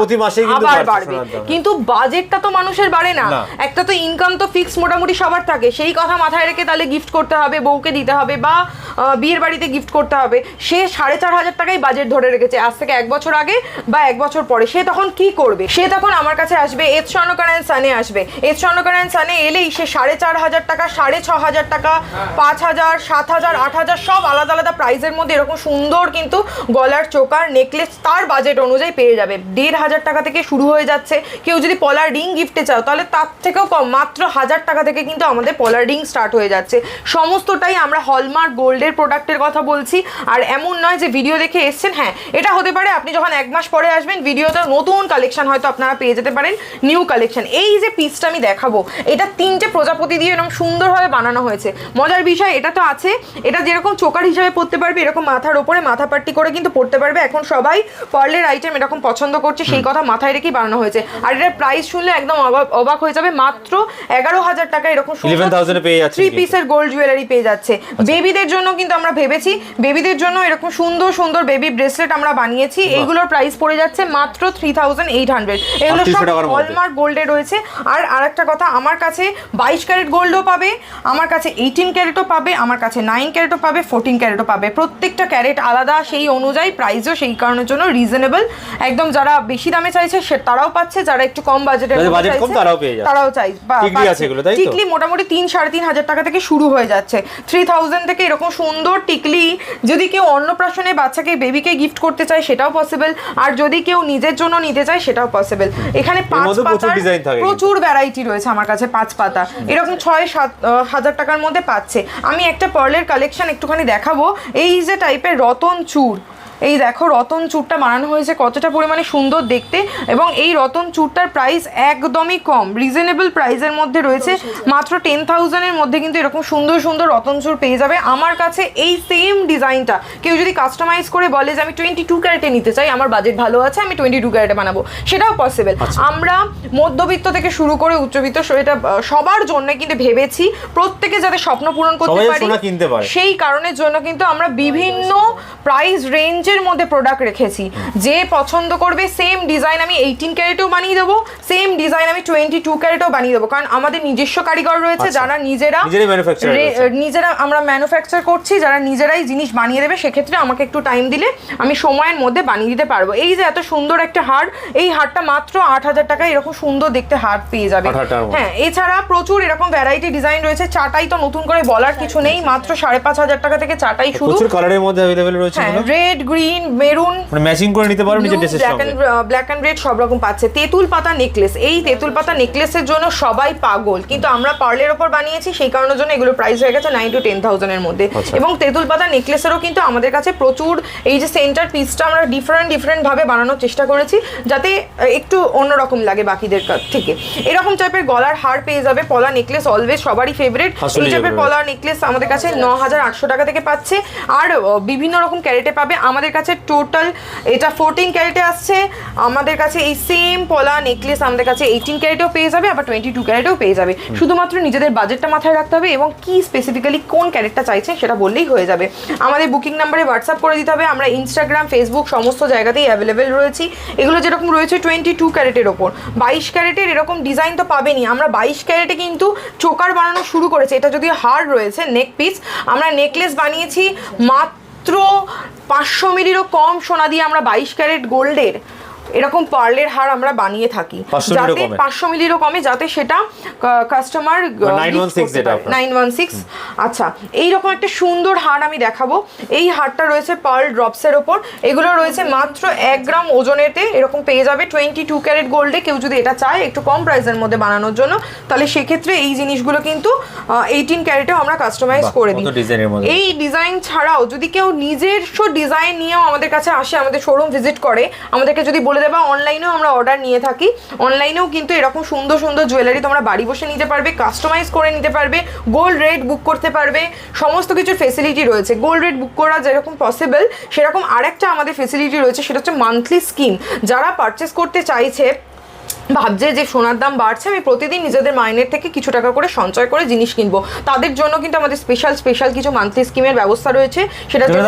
আবার বাড়বে, কিন্তু বাজেটটা তো মানুষের বাড়ে না, একটা তো ইনকাম তো ফিক্স মোটামুটি সবার থাকে, সেই কথা মাথায় রেখে তাহলে গিফট করতে হবে, বউকে দিতে হবে বা বিয়ের বাড়িতে গিফট করতে হবে, সে 4,500 টাকাই বাজেট ধরে রেখেছে আজ থেকে 1 বছর আগে বা 1 বছর পরে, সে তখন কি করবে? সে তখন আমার কাছে আসবে, এজ স্বর্ণকার অ্যান্ড সানে আসবে, এজ স্বর্ণকার অ্যান্ড সানে এলেই সে 4,500 টাকা, 6,500 টাকা, 5,000, 7,000, 8,000 সব আলাদা আলাদা প্রাইসের মধ্যে এরকম সুন্দর কিন্তু গলার চোকার নেকলেস তার বাজেট অনুযায়ী পেয়ে যাবে। 1,500 টাকা থেকে শুরু হয়ে যাচ্ছে, কেউ যদি পলার রিং গিফটে চাও তাহলে তার থেকেও কম, মাত্র 1,000 টাকা থেকে কিন্তু আমাদের পলার রিং স্টার্ট হয়ে যাচ্ছে। সমস্তটাই আমরা হলমার্ক গোল্ডের প্রোডাক্টের কথা বলছি, আর এমন নয় যে ভিডিও দেখে এসছেন, হ্যাঁ এটা হতে পারে আপনি যখন 1 মাস পরে আসবেন ভিডিওতে নতুন কালেকশন হয়তো আপনারা পেয়ে যেতে পারেন, নিউ কালেকশন। এই যে পিসটা আমি দেখাবো, এটা 3টে প্রজাপতি দিয়ে এরকম সুন্দরভাবে বানানো হয়েছে। মজার বিষয় এটা তো আছে, এটা যেরকম চোকার হিসাবে পরতে পারবে, এরকম মাথার ওপরে মাথা পাট্টি করে কিন্তু পরতে পারবে। এখন সবাই পার্লের আইটেম এরকম পছন্দ করছে, সেই কথা মাথায় রেখেই বানানো হয়েছে। আর এটার প্রাইস শুনলে একদম অবাক হয়ে যাবে, মাত্র 11,000 টাকা এরকম 11,000 এ পেয়ে যাচ্ছে 3 পিসের গোল্ড জুয়েলারি পেয়ে যাচ্ছে। বেবিদের জন্য কিন্তু আমরা ভেবেছি, বেবিদের জন্য এরকম সুন্দর সুন্দর বেবি ব্রেসলেট আমরা বানিয়েছি, এইগুলোর প্রাইস পড়ে যাচ্ছে মাত্র 3,800। এগুলো সব হলমার্ক গোল্ডে রয়েছে। আর আরেকটা কথা, আমার কাছে 22 ক্যারেট গোল্ডও পাবে, আমার কাছে 18 ক্যারেটও পাবে, আমার কাছে 9 ক্যারেটও পাবে, 14 ক্যারেটও পাবে, প্রত্যেকটা ক্যারেট আলাদা, সেই অনুযায়ী প্রাইসও সেই কারণের জন্য রিজনেবল একদম। যারা বেশি দামে চাইছে সে তারাও পাচ্ছে, যারা একটু কম বাজেটের তারাও চাই। টিকলি মোটামুটি 3-3.5 টাকা থেকে শুরু হয়ে যাচ্ছে, 3,000 থেকে এরকম সুন্দর টিকলি। যদি কেউ অন্নপ্রাশনে বাচ্চাকে বেবিকে গিফট করতে চায় সেটাও পসিবল, আর যদি কেউ নিজের জন্য নিতে চায় সেটাও পসিবল। এখানে 5 পাতার প্রচুর ভ্যারাইটি রয়েছে আমার কাছে, 5 পাতা এরকম 6-7 হাজার টাকার মধ্যে পাচ্ছে। আমি একটা পার্লের কালেকশন একটুখানি দেখাবো, এই যে টাইপের রতন চূড়, এই দেখো রতন চূড়টা বানানো হয়েছে কতটা পরিমাণে সুন্দর দেখতে, এবং এই রতন চূড়টার প্রাইস একদমই কম, রিজনেবল প্রাইসের মধ্যে রয়েছে, মাত্র 10,000 এর মধ্যে কিন্তু এরকম সুন্দর সুন্দর রতন চূড় পেয়ে যাবে আমার কাছে। এই সেম ডিজাইনটা কেউ যদি কাস্টমাইজ করে বলে যে আমি 22 ক্যারেটে নিতে চাই, আমার বাজেট ভালো আছে, আমি 22 ক্যারেটে বানাবো, সেটাও পসিবল। আমরা মধ্যবিত্ত থেকে শুরু করে উচ্চবিত্ত এটা সবার জন্য কিন্তু ভেবেছি, প্রত্যেকে যাতে স্বপ্ন পূরণ করতে পারি, সেই কারণের জন্য কিন্তু আমরা বিভিন্ন প্রাইস রেঞ্জ মধ্যে প্রোডাক্ট রেখেছি। যে পছন্দ করবে সেম ডিজাইন আমি 18 ক্যারেটেও বানিয়ে দেবো, সেম ডিজাইন আমি 22 ক্যারেটেও বানিয়ে দেবো, কারণ আমাদের নিজস্ব কারিগর রয়েছে যারা নিজেরা আমরা ম্যানুফ্যাকচার করছি, যারা নিজেরাই জিনিস বানিয়ে দেবে। সেক্ষেত্রে আমাকে একটু টাইম দিলে আমি সময়ের মধ্যে বানিয়ে দিতে পারবো। এই যে এত সুন্দর একটা হার, এই হারটা মাত্র 8,000 টাকা এরকম সুন্দর দেখতে হার পেয়ে যাবে। হ্যাঁ, এছাড়া প্রচুর এরকম ভ্যারাইটি ডিজাইন রয়েছে। চাটাই তো নতুন করে বলার কিছু নেই, মাত্র 5,500 টাকা থেকে চাটাই শুরু, প্রচুর কালারের মধ্যে अवेलेबल রয়েছে, রেড, গ্রিন, মেরুন, মানে ম্যাচিং করে নিতে পারো নিজের ড্রেসের সঙ্গে, ব্ল্যাক এন্ড রেড সব রকম পাচ্ছে। তেঁতুল পাতা নেকলেস, এই তেঁতুল পাতা নেকলেসের জন্য সবাই পাগল, কিন্তু আমরা পার্লের ওপর বানিয়েছি, সেই কারণের জন্য এগুলো প্রাইস হয়ে গেছে 9 to 10,000 এর মধ্যে। এবং তেঁতুল পাতা নেকলেসের পিসেরও কিন্তু আমাদের কাছে প্রচুর, এই যে সেন্টার পিসটা আমরা ডিফারেন্ট ভাবে বানানোর চেষ্টা করেছি যাতে একটু অন্যরকম লাগে বাকিদের থেকে। এরকম টাইপের গলার হার পেয়ে যাবে, পলা নেকলেস অলওয়েজ সবারই ফেভারিট। এই টাইপের পলা নেকলেস আমাদের কাছে 9,800 টাকা থেকে পাচ্ছে, আর বিভিন্ন রকম ক্যারেটে পাবে আমাদের কাছে। টোটাল এটা 14 ক্যারেটে আসছে আমাদের কাছে। এই সেম পলা নেকলেস আমাদের কাছে 18 ক্যারেটেও পেয়ে যাবে, আবার 22 ক্যারেটেও পেয়ে যাবে। শুধুমাত্র নিজেদের বাজেটটা মাথায় রাখতে হবে এবং কি স্পেসিফিক্যালি কোন ক্যারেটটা চাইছেন সেটা বললেই হয়ে যাবে। আমাদের বুকিং নাম্বারে হোয়াটসঅ্যাপ করে দিতে হবে। আমরা ইনস্টাগ্রাম, ফেসবুক সমস্ত জায়গাতেই অ্যাভেলেবেল রয়েছি। এগুলো যেরকম রয়েছে 22 ক্যারেটের ওপর, 22 ক্যারেটের এরকম ডিজাইন তো পাবেনই। আমরা 22 ক্যারেটে কিন্তু চোকার বানানো শুরু করেছি। এটা যদি হার রয়েছে নেক পিস, আমরা নেকলেস বানিয়েছি মাত্র 500 মিলিরও কম সোনা দিয়ে। আমরা 22 ক্যারেট গোল্ডের এরকম পার্লের হার আমরা বানিয়ে থাকি, যাতে 500 মিলিরও কমে, যাতে সেটা কাস্টমার 916। আচ্ছা, এইরকম একটা সুন্দর হার আমি দেখাবো। এই হারটা রয়েছে পার্ল ড্রপসের ওপর, এগুলো রয়েছে মাত্র 1 গ্রাম ওজনেতে এরকম পেয়ে যাবে 22 ক্যারেট গোল্ডে। কেউ যদি এটা চায় একটু কম প্রাইসের মধ্যে বানানোর জন্য, তাহলে সেক্ষেত্রে এই জিনিসগুলো কিন্তু 18 ক্যারেটেও আমরা কাস্টমাইজ করে দিই। এই ডিজাইন ছাড়াও যদি কেউ নিজস্ব ডিজাইন নিয়েও আমাদের কাছে আসে, আমাদের শোরুম ভিজিট করে, আমাদেরকে যদি বলে দেবা, অনলাইনেও আমরা অর্ডার নিয়ে থাকি। অনলাইনেও কিন্তু এরকম সুন্দর সুন্দর জুয়েলারি তোমরা বাড়ি বসে নিতে পারবে, কাস্টমাইজ করে নিতে পারবে, গোল্ড রেট বুক করতে পারবে, সমস্ত কিছুর ফেসিলিটি রয়েছে। গোল্ড রেট বুক করা যেরকম পসিবল, সেরকম আরেকটা আমাদের ফেসিলিটি রয়েছে, সেটা হচ্ছে মান্থলি স্কিম। যারা পারচেস করতে চাইছে, ভাবছে যে সোনার দাম বাড়ছে, আমি প্রতিদিন নিজেদের মাইনের থেকে কিছু টাকা করে সঞ্চয় করে জিনিস কিনবো, তাদের জন্য কিন্তু আমাদের স্পেশাল কিছু মান্থলি স্কিমের ব্যবস্থা রয়েছে। সেটার জন্য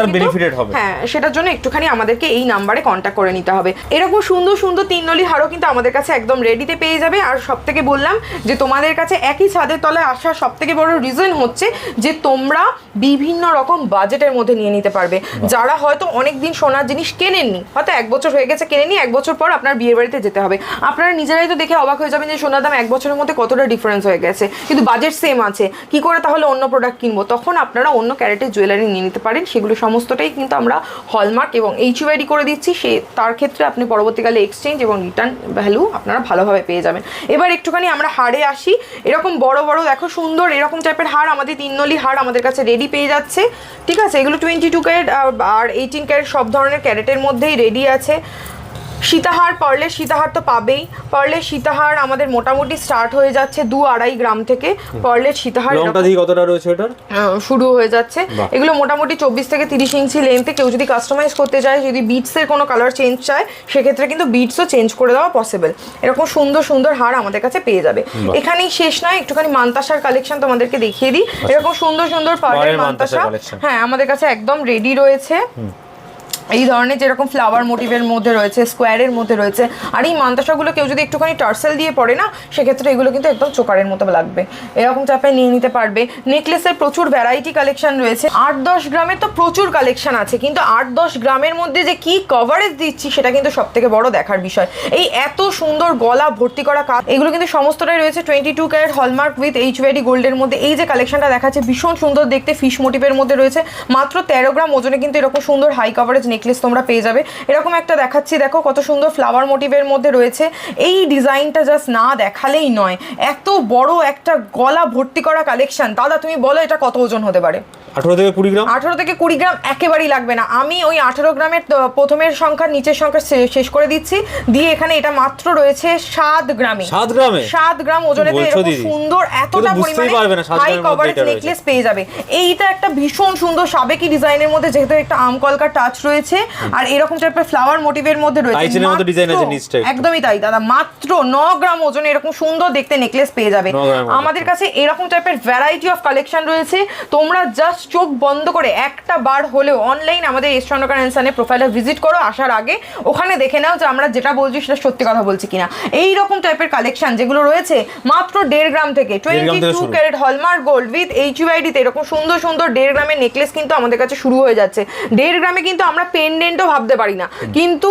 হ্যাঁ, সেটার জন্য একটুখানি আমাদেরকে এই নাম্বারে কন্ট্যাক্ট করে নিতে হবে। এরকম সুন্দর সুন্দর 3 নলি হারও কিন্তু আমাদের কাছে একদম রেডিতে পেয়ে যাবে। আর সব থেকে বললাম যে তোমাদের কাছে একই ছাদের তলায় আসার সব থেকে বড় রিজন হচ্ছে যে তোমরা বিভিন্ন রকম বাজেটের মধ্যে নিয়ে নিতে পারবে। যারা হয়তো অনেক দিন সোনার জিনিস কেনেননি, হয়তো 1 বছর হয়ে গেছে কেনেনি, 1 বছর পর আপনার বিয়ের বাড়িতে যেতে হবে, আপনারা নিজেরাই তো দেখে অবাক হয়ে যাবেন যে সোনার দাম 1 বছরের মধ্যে কতটা ডিফারেন্স হয়ে গেছে, কিন্তু বাজেট সেম আছে, কি করে তাহলে অন্য প্রোডাক্ট কিনবো? তখন আপনারা অন্য ক্যারেটের জুয়েলারি নিয়ে নিতে পারেন। সেগুলো সমস্তটাই কিন্তু আমরা হলমার্ক এবং HUID করে দিচ্ছি। তার ক্ষেত্রে আপনি পরবর্তীকালে এক্সচেঞ্জ এবং রিটার্ন ভ্যালু আপনারা ভালোভাবে পেয়ে যাবেন। এবার একটুখানি আমরা হারে আসি। এরকম বড় বড় দেখো সুন্দর এরকম টাইপের হার, আমাদের 3 নলি হার আমাদের কাছে রেডি পেয়ে যাচ্ছে। ঠিক আছে, এগুলো 22 ক্যারেট আর 18 ক্যারেট সব ধরনের ক্যারেটের মধ্যেই রেডি আছে। সীতাহার, পার্লের সীতাহার তো পাবেই। পার্লের সীতাহার আমাদের মোটামুটি স্টার্ট হয়ে যাচ্ছে 2-2.5 গ্রাম থেকে। পার্লের সীতাহার কতটা রয়েছে এটা শুরু হয়ে যাচ্ছে। এগুলো মোটামুটি 24 থেকে 30 ইঞ্চি লেন্থে। কেউ যদি কাস্টমাইজ করতে চায়, যদি বিটসের কোনো কালার চেঞ্জ চায়, সেক্ষেত্রে কিন্তু বিটসও চেঞ্জ করে দেওয়া পসিবল। এরকম সুন্দর সুন্দর হার আমাদের কাছে পেয়ে যাবে। এখানেই শেষ নয়, একটুখানি মান্তাসার কালেকশন তোমাদেরকে দেখিয়ে দিই। এরকম সুন্দর সুন্দর পার্লের মান্তাসা হ্যাঁ আমাদের কাছে একদম রেডি রয়েছে। এই ধরনের যেরকম ফ্লাওয়ার মোটিভের মধ্যে রয়েছে, স্কোয়ারের মধ্যে রয়েছে। আর এই মান্তাসাগুলো কেউ যদি একটুখানি টার্সেল দিয়ে পড়ে না, সেক্ষেত্রে এগুলো কিন্তু একদম চোকারের মতো লাগবে। এরকম চাপে নিয়ে নিতে পারবে। নেকলেসের প্রচুর ভ্যারাইটি কালেকশন রয়েছে। 8-10 গ্রামের তো প্রচুর কালেকশন আছে, কিন্তু 8-10 গ্রামের মধ্যে যে কি কভারেজ দিচ্ছি সেটা কিন্তু সব থেকে বড় দেখার বিষয়। এই এত সুন্দর গলা ভর্তি করা কাজ, এগুলো কিন্তু সমস্তটাই রয়েছে 22 ক্যারেট হলমার্ক উইথ HUID গোল্ডের মধ্যে। এই যে কালেকশনটা দেখাচ্ছে ভীষণ সুন্দর দেখতে, ফিশ মোটিভের মধ্যে রয়েছে। মাত্র 13 গ্রাম ওজনে কিন্তু এরকম সুন্দর হাই কভারেজ নেকলেস তোমরা পেয়ে যাবে। এরকম একটা দেখাচ্ছি, দেখো কত সুন্দর ফ্লাওয়ার মোটিভের মধ্যে রয়েছে। এই ডিজাইনটা জাস্ট না দেখালেই নয়, এত বড় একটা গলা ভর্তি করা কালেকশন। দাদা তুমি বলো এটা কত ওজন হতে পারে? 18 থেকে 20 গ্রাম। 18 থেকে 20 গ্রাম একেবারেই লাগবে না। আমি ওই 18 গ্রামের প্রথমের সংখ্যা নিচের সংখ্যা শেষ করে দিচ্ছি দিয়ে এখানে এটা মাত্র রয়েছে 7 গ্রামে। 7 গ্রাম ওজনেতে এরকম সুন্দর এতটা পরিমাণে হাই কভারেজ নেকলেস পেয়ে যাবে। এইটা একটা ভীষণ সুন্দর সাবেকি ডিজাইনের মধ্যে, যেহেতু একটা আমকলকার টাচ রয়েছে আর এরকম টাইপের ফ্লাওয়ার মোটিভের মধ্যে রয়েছে। একদমই তাই দাদা, মাত্র 9 গ্রাম ওজনে এরকম সুন্দর দেখতে নেকলেস পেয়ে যাবে। আমাদের কাছে এরকম টাইপের ভ্যারাইটি অফ কালেকশন রয়েছে। তোমরা জাস্ট চোখ বন্ধ করে একটা বার হলেও অনলাইন আমাদের এস চন্দ্রকার এন্ড সানের প্রোফাইলে ভিজিট করো। আসার আগে ওখানে দেখে নাও যে আমরা যেটা বলছি সেটা সত্যি কথা বলছি কিনা। এই রকম টাইপের কালেকশন যেগুলো রয়েছে মাত্র 1.5 গ্রাম থেকে 22 carat hallmark gold with HUID তে এরকম সুন্দর সুন্দর 1.5 গ্রামের নেকলেস কিন্তু আমাদের কাছে শুরু হয়ে যাচ্ছে। 1.5 গ্রামে কিন্তু আমরা পেন্ডেন্টও ভাবতে পারি না, কিন্তু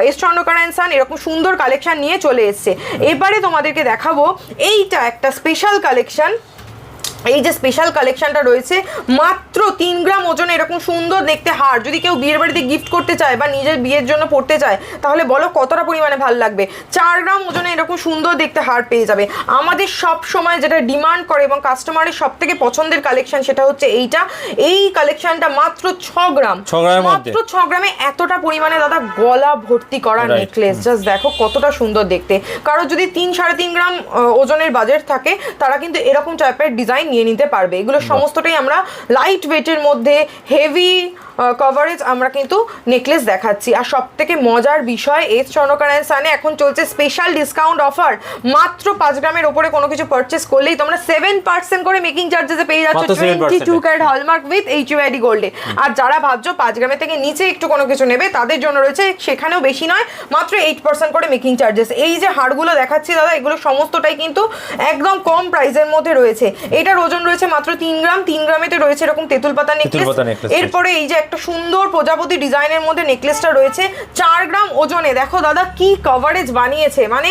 এস চন্দ্রকার এন্ড সান এরকম সুন্দর কালেকশন নিয়ে চলে এসছে। এবারে তোমাদেরকে দেখাবো এইটা একটা স্পেশাল কালেকশন। এই যে স্পেশাল কালেকশনটা রয়েছে মাত্র 3 গ্রাম ওজনে এরকম সুন্দর দেখতে হার, যদি কেউ বিয়ের বাড়িতে গিফট করতে চায় বা নিজের বিয়ের জন্য পড়তে চায় তাহলে বলো কতটা পরিমাণে ভালো লাগবে। 4 গ্রাম ওজনে এরকম সুন্দর দেখতে হার পেয়ে যাবে। আমাদের সব সময় যেটা ডিমান্ড করে এবং কাস্টমারের সব থেকে পছন্দের কালেকশন সেটা হচ্ছে এইটা। এই কালেকশনটা মাত্র 6 গ্রাম, মাত্র 6 গ্রামে এতটা পরিমাণে দাদা গলা ভর্তি করা নেকলেস, জাস্ট দেখো কতটা সুন্দর দেখতে। কারো যদি 3-3.5 গ্রাম ওজনের বাজেট থাকে তারা কিন্তু এরকম টাইপের ডিজাইন নিয়ে নিতে পারবে। এগুলো সমস্তটাই আমরা লাইট ওয়েটের মধ্যে হেভি কভারেজ আমরা কিন্তু নেকলেস দেখাচ্ছি। আর সব থেকে মজার বিষয় এস স্বর্ণকার অ্যান্ড সানে এখন চলছে স্পেশাল ডিসকাউন্ট অফার। মাত্র 5 গ্রামের ওপরে কোনো কিছু পারচেস করলেই তোমরা 7% করে মেকিং চার্জেসে পেয়ে যাচ্ছ 22 ক্যারেট হলমার্ক উইথ HUID গোল্ডে। আর যারা ভাবছো 5 গ্রামের থেকে নিচে একটু কোনো কিছু নেবে তাদের জন্য রয়েছে সেখানেও বেশি নয়, মাত্র 8% করে মেকিং চার্জেস। এই যে হারগুলো দেখাচ্ছি দাদা এগুলো সমস্তটাই কিন্তু একদম কম প্রাইসের মধ্যে রয়েছে। এটার ওজন রয়েছে মাত্র 3 গ্রাম, 3 গ্রামেতে রয়েছে এরকম তেঁতুল পাতা নেকলেস। এরপরে এই যে একটা সুন্দর প্রজাপতি ডিজাইনের মধ্যে নেকলেসটা রয়েছে 4 গ্রাম ওজনে। দেখো দাদা কি কভারেজ বানিয়েছে, মানে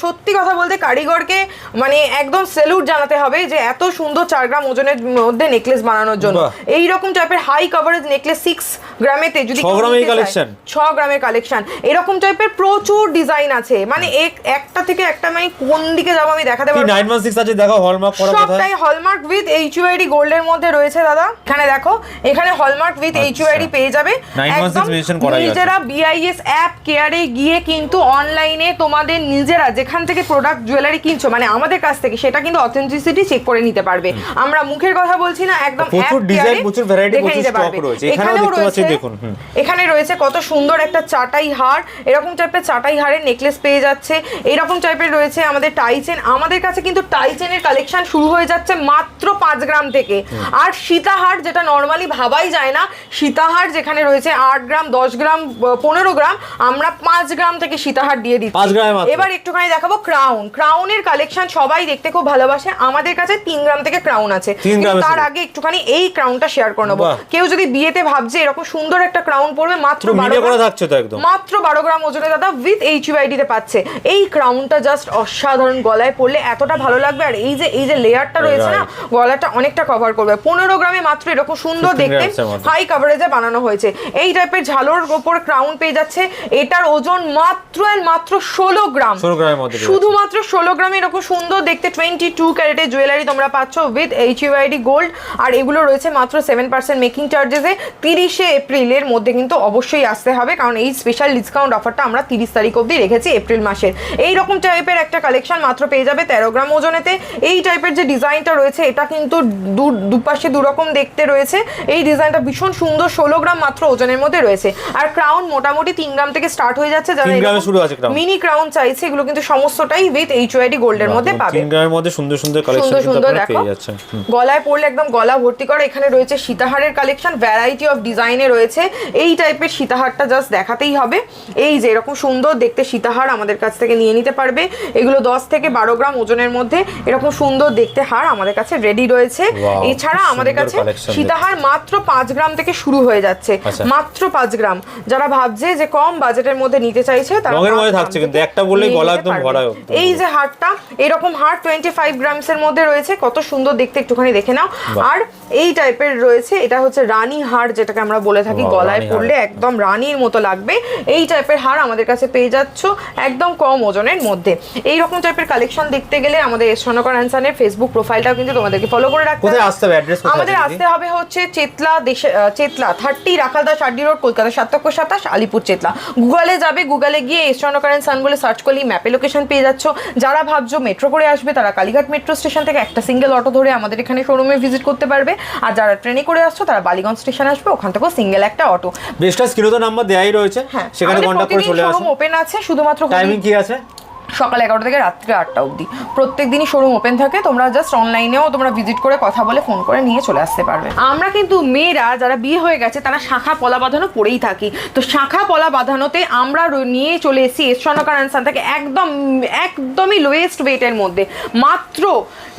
সত্যি কথা বলতে কারিগরকে মানে একদম স্যালুট জানাতে হবে যে এত সুন্দর 4 গ্রাম ওজনের মধ্যে নেকলেস বানানোর জন্য। এই রকম টাইপের হাই কভারেজ নেকলেস 6 গ্রামেতে যদি 6 গ্রামের কালেকশন এরকম টাইপের প্রচুর ডিজাইন আছে, মানে একটা থেকে একটা মানে কোন দিকে যাবো আমি দেখাতে পারবো। 916 আছে দেখো, হলমার্ক করা কোথায়, সবটাই হলমার্ক উইথ HUID গোল্ডের মধ্যে রয়েছে দাদা। এখানে দেখো এখানে হলমার্ক উইথ HUID পেয়ে যাবে। নিজেরা BIS অ্যাপ কেয়ারে গিয়ে কিন্তু অনলাইনে তোমাদের নিজেরা যেখান থেকে প্রোডাক্ট জুয়েলারি কিনছো মানে আমাদের কাছ থেকে সেটা কিন্তু অথেন্টিসিটি চেক করে নিতে পারবে। আমরা মুখের কথা বলছি না, একদম প্রচুর ডিজাইন, প্রচুর ভ্যারাইটি, প্রচুর স্টক রয়েছে। এখানেও দেখতে পাচ্ছেন, দেখুন এখানে রয়েছে কত সুন্দর একটা চাটাই হার, এরকম টাইপের চাটাই হারের নেকলেস পেয়ে যাচ্ছে। এরকম টাইপের রয়েছে আমাদের টাই চেন। আমাদের কাছে কিন্তু টাই চেনের কালেকশন শুরু হয়ে যাচ্ছে মাত্র 5 গ্রাম থেকে। আর সীতাহার যেটা নর্মালি ভাবাই যায় না, সীতাহার যেখানে রয়েছে 8 গ্রাম, 10 গ্রাম, 15 গ্রাম, আমরা 5 গ্রাম থেকে সীতাহার দিয়ে দিচ্ছি। এবার একটুখানি দেখাবো ক্রাউন। ক্রাউনের কালেকশন সবাই দেখতে খুব ভালোবাসে, আমাদের কাছে 3 গ্রাম থেকে ক্রাউন আছে। তার আগে একটুখানি এই ক্রাউনটা শেয়ার করে নেবো। কেউ যদি বিয়েতে ভাবছে এরকম সুন্দর একটা ক্রাউন পরবে মাত্র 12 গ্রাম ওজনে দাদা উইথ HUID তে পাচ্ছে। এই ক্রাউনটা জাস্ট অসাধারণ, গলায় পরলে এতটা ভালো লাগবে। আর এই যে লেয়ারটা রয়েছে না, গলাটা অনেকটা কভার করবে। 15 গ্রামে মাত্র এরকম সুন্দর দেখতে হাই কভারেজে বানানো হয়েছে। এই টাইপের ঝালোর উপর ক্রাউন পেয়ে যাচ্ছে। এটার ওজন মাত্র 16 গ্রাম, শুধুমাত্র 16 গ্রামে এরকম সুন্দর দেখতে 22 ক্যারেটের জুয়েলারি তোমরা পাচ্ছ উইথ HUID গোল্ড। আর এগুলো রয়েছে মাত্র 7% মেকিং চার্জেসে। 30 এপ্রিলের মধ্যে কিন্তু অবশ্যই আসতে হবে, কারণ এই স্পেশাল ডিসকাউন্ট অফারটা আমরা 30 তারিখ অবধি রেখেছি এপ্রিল মাসের। এইরকম টাইপের একটা কালেকশন মাত্র পেয়ে যাবে 13 গ্রাম ওজনেতে। এই টাইপের যে ডিজাইনটা রয়েছে এটা কিন্তু দুপাশে দুরকম দেখতে রয়েছে। এই ডিজাইনটা ভীষণ সুন্দর, 16 গ্রাম মাত্র ওজনের মধ্যে রয়েছে। আর ক্রাউন মোটামুটি 3 গ্রাম থেকে স্টার্ট হয়ে যাচ্ছে। যারা মিনি ক্রাউন চাইছে এগুলো কিন্তু সমস্তটাই উইথ HUID গোল্ডের মধ্যে পাবে। 3 গ্রামের মধ্যে সুন্দর সুন্দর কালেকশন আপনারা পেয়ে যাচ্ছেন। গলায় পরলে একদম গলা ভর্তি করে। এখানে রয়েছে সীতাহারের কালেকশন, ভ্যারাইটি অফ ডিজাইনে রয়েছে। এই টাইপের সীতাহারটা জাস্ট দেখাতেই হবে। এই যে এরকম সুন্দর দেখতে সীতাহার আমাদের কাছ থেকে নিয়ে নিতে পারবে। এগুলো 10 থেকে 12 গ্রাম ওজনের মধ্যে এরকম সুন্দর দেখতে হার আমাদের কাছে রেডি রয়েছে। এছাড়া আমাদের কাছে সীতাহার মাত্র 5 গ্রাম থেকে শুরু হয়ে যাচ্ছে, মাত্র 5 গ্রাম। যারা ভাবছে যে কম বাজেটের মধ্যে নিতে চাইছে তারা রঙের মধ্যে থাকছে, কিন্তু একটা বললেই গলা একদম ভরা। এই যে হারটা, এরকম হার 25 গ্রামসের মধ্যে রয়েছে, কত সুন্দর দেখতে একটুখানি দেখে নাও। আর এই টাইপের রয়েছে, এটা হচ্ছে রানী হার যেটাকে আমরা বলে থাকি, গলায় পরলে একদম রানীর মতো লাগবে। এই টাইপের হার আমাদের কাছে পেয়ে যাচ্ছ একদম কম ওজনের মধ্যে। এই রকম টাইপের কালেকশন দেখতে গেলে আমাদের এস স্বর্ণকার অ্যান্ড সানের ফেসবুক প্রোফাইলটাও কিন্তু তোমাদেরকে ফলো করে রাখতে হবে। আমাদের আসতে হবে হচ্ছে চেতলা 30 রাখালদাস আড্ডি রোড, কলকাতা 727, আলিপুর চেতলা। গুগলে যাবে, গুগলে গিয়ে এস স্বর্ণকার অ্যান্ড সান বলে সার্চ করলেই ম্যাপে লোকেশন পেয়ে যাচ্ছ। যারা ভাবছো মেট্রো করে আসবে তারা কালীঘাট মেট্রো স্টেশন থেকে একটা সিঙ্গেল অটো ধরে আমাদের এখানে শোরুমে ভিজিট করতে পারবে। আর যারা ট্রেনে করে আসছো তারা বালিগঞ্জ স্টেশন আসবে, ওখান থেকেও সিঙ্গেল একটা অটো। বেস্টটা স্ক্রিনে তো নাম্বার দেয়াই রয়েছে, সেখানে কন্টাক্ট করে চলে আসুন। শোরুম ওপেন আছে, শুধুমাত্র টাইমিং কি আছে? সকাল 11টা থেকে রাত্রি 8টা অবধি প্রত্যেক দিনই শোরুম ওপেন থাকে। তোমরা জাস্ট অনলাইনেও তোমরা ভিজিট করে কথা বলে ফোন করে নিয়ে চলে আসতে পারবে। আমরা কিন্তু মেয়েরা যারা বিয়ে হয়ে গেছে তারা শাখা পলা বাঁধানো পরেই থাকি। তো শাখা পলা বাঁধানোতে আমরা নিয়ে চলে এসেছি এস স্বর্ণকার অ্যান্ড সান থেকে একদমই লোয়েস্ট ওয়েটের মধ্যে মাত্র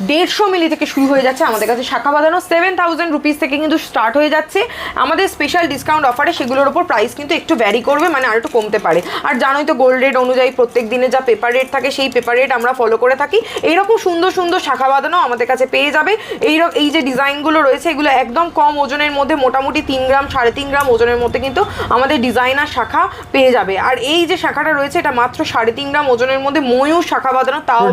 150 মিলি থেকে শুরু হয়ে যাচ্ছে আমাদের কাছে শাখা বাঁধানো। 7000 রুপিস থেকে কিন্তু স্টার্ট হয়ে যাচ্ছে। আমাদের স্পেশাল ডিসকাউন্ট অফারে সেগুলোর ওপর প্রাইস কিন্তু একটু ভ্যারি করবে, মানে আর একটু কমতে পারে। আর জানোই তো গোল্ড রেট অনুযায়ী প্রত্যেক দিনে যা পেপার রেট রেট থাকে সেই পেপার রেট আমরা ফলো করে থাকি। এইরকম সুন্দর সুন্দর শাখা বাঁধানো আমাদের কাছে পেয়ে যাবে। এই যে ডিজাইনগুলো রয়েছে এগুলো একদম কম ওজনের মধ্যে, মোটামুটি 3 গ্রাম 3.5 গ্রাম ওজনের মধ্যে কিন্তু আমাদের ডিজাইনার শাখা পেয়ে যাবে। আর এই যে শাখাটা রয়েছে এটা মাত্র 3.5 গ্রাম ওজনের মধ্যে ময়ূর শাখা বাঁধানো, তাও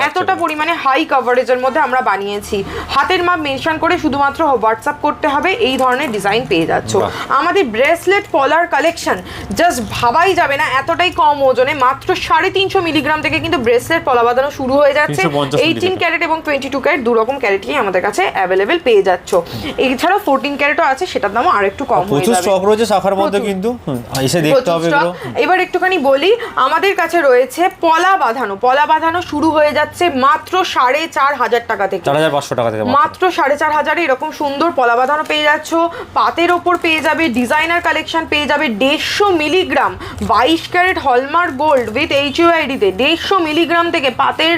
এতটা পরিমাণে হাই কভারেজের মধ্যে আমরা বানিয়েছি। হাতের মাপ মেনশন করে শুধুমাত্র হোয়াটসঅ্যাপ করতে হবে, এই ধরনের ডিজাইন পেয়ে যাচ্ছ। আমাদের ব্রেসলেট পলার কালেকশন জাস্ট ভাবাই যাবে না, এতটাই কম ওজনে মাত্র 350 মিলিগ্রাম থেকে কিন্তু ব্রেসলেট পলা বাঁধানো শুরু হয়ে যাচ্ছে। 18 ক্যারেট এবং 22 ক্যারেট দু রকম ক্যারেটই আমাদের কাছে অ্যাভেলেবেল পেয়ে যাচ্ছ। এছাড়াও 14 ক্যারেটও আছে, সেটার দামও আরেকটু কম হয়ে যাবে। প্রচুর স্টক রয়েছে শাখার মধ্যে, কিন্তু এসে দেখতে হবে এগুলো। এবার একটুখানি বলি, আমাদের কাছে রয়েছে পলা বাঁধানো শুরু হয়ে যাচ্ছে মাত্র 4,500 টাকা থেকে, 4,500 টাকা থেকে, মাত্র 4,500 এরকম সুন্দর পলা বাঁধানো পেয়ে যাচ্ছ। পাতের ওপর পেয়ে যাবে ডিজাইনার কালেকশন, পেয়ে যাবে 150 milligram 22 carat hallmark gold with HUID তে 150 মিলিগ্রাম থেকে পাতের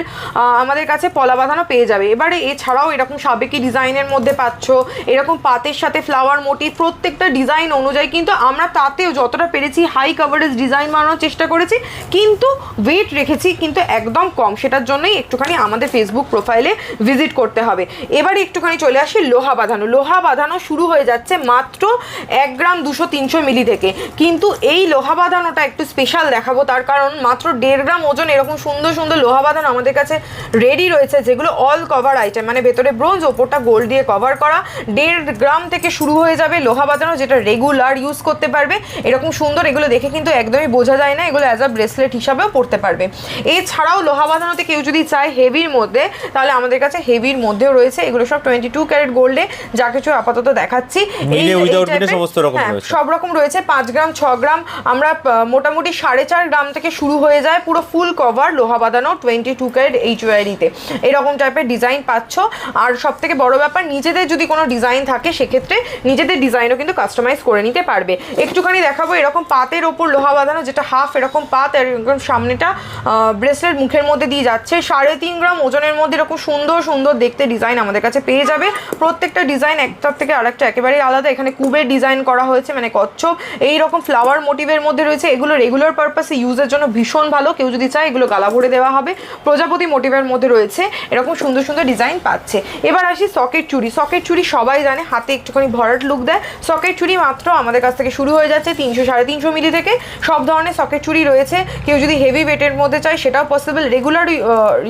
আমাদের কাছে পলা বাঁধানো পেয়ে যাবে। এবারে এছাড়াও এরকম সাবেকি ডিজাইনের মধ্যে পাচ্ছ, এরকম পাতের সাথে ফ্লাওয়ার মোটিভ, প্রত্যেকটা ডিজাইন অনুযায়ী কিন্তু আমরা তাতেও যতটা পেরেছি হাই কভারেজ ডিজাইন বানানোর চেষ্টা করেছি, কিন্তু ওয়েট রেখেছি কিন্তু একদম কম। সেটার জন্যই একটুখানি আমাদের ফেসবুক প্রোফাইলে ভিজিট করতে হবে। এবারে একটুখানি চলে আসি লোহা বাঁধানো শুরু হয়ে যাচ্ছে মাত্র 1 গ্রাম 200-300 মিলি থেকে, কিন্তু এই লোহা বাঁধানোটা একটু স্পেশাল দেখাবো, তার কারণ মাত্র 1.5 গ্রাম ওজন এরকম সুন্দর সুন্দর লোহা বাঁধানো আমাদের কাছে রেডি রয়েছে, যেগুলো অল কভার আইটেম, মানে ভেতরে ব্রোঞ্জ ওপরটা গোল্ড দিয়ে কভার করা। 1.5 গ্রাম থেকে শুরু হয়ে যাবে লোহা বাঁধানো, যেটা রেগুলার ইউজ করতে পারবে। এরকম সুন্দর, এগুলো দেখে কিন্তু একদমই বোঝা যায় না, এগুলো অ্যাজ আ ব্রেসলেট হিসাবেও পড়তে পারবে। এছাড়াও লোহা বাঁধানোতে কেউ যদি চায় হেভির মধ্যে, তাহলে আমাদের কাছে হেভির মধ্যেও রয়েছে। এগুলো সব 22 ক্যারেট গোল্ডে, যা কিছু আপাতত দেখাচ্ছি সব রকম রয়েছে। 5 গ্রাম 6 গ্রাম আমরা মোটামুটি 4.5 গ্রাম থেকে শুরু হয়ে যায় পুরো ফুল কভার লোহা বাঁধানো 22 ক্যারেট HUID তে এরকম টাইপের ডিজাইন পাচ্ছ। আর সব থেকে বড় ব্যাপার, নিজেদের যদি কোনো ডিজাইন থাকে সেক্ষেত্রে নিজেদের ডিজাইনও কিন্তু কাস্টমাইজ করে নিতে পারবে। একটুখানি দেখাবো এরকম পাতের ওপর লোহা বাঁধানো, যেটা হাফ এরকম পাত আর এরকম সামনেটা ব্রেসলেট মুখের মধ্যে দিয়ে যাচ্ছে। 3.5 গ্রাম ওজনের মধ্যে এরকম সুন্দর সুন্দর দেখতে ডিজাইন আমাদের কাছে পেয়ে যাবে। প্রত্যেকটা ডিজাইন একটার থেকে আরেকটা একেবারেই আলাদা। এখানে কুবের ডিজাইন করা হয়েছে, মানে কচ্ছপ, এইরকম ফ্লাওয়ার মোটিভের মধ্যে রয়েছে। এগুলো রেগুলার পারপাসে ইউজের জন্য ভীষণ ভালো, কেউ যদি চায় এগুলো গালা ভরে দেওয়া হবে। প্রজাপতি মোটিভের মধ্যে রয়েছে, এরকম সুন্দর সুন্দর ডিজাইন পাচ্ছে। এবার আসি সকেট চুড়ি সবাই জানে, হাতে একটুখানি ভরাট লুক দেয়। সকেট চুড়ি মাত্র আমাদের কাছ থেকে শুরু হয়ে যাচ্ছে 300-350 মিলি থেকে। সব ধরনের সকেট চুড়ি রয়েছে, কেউ যদি হেভি ওয়েটের মধ্যে চায় সেটাও পসিবল। রেগুলার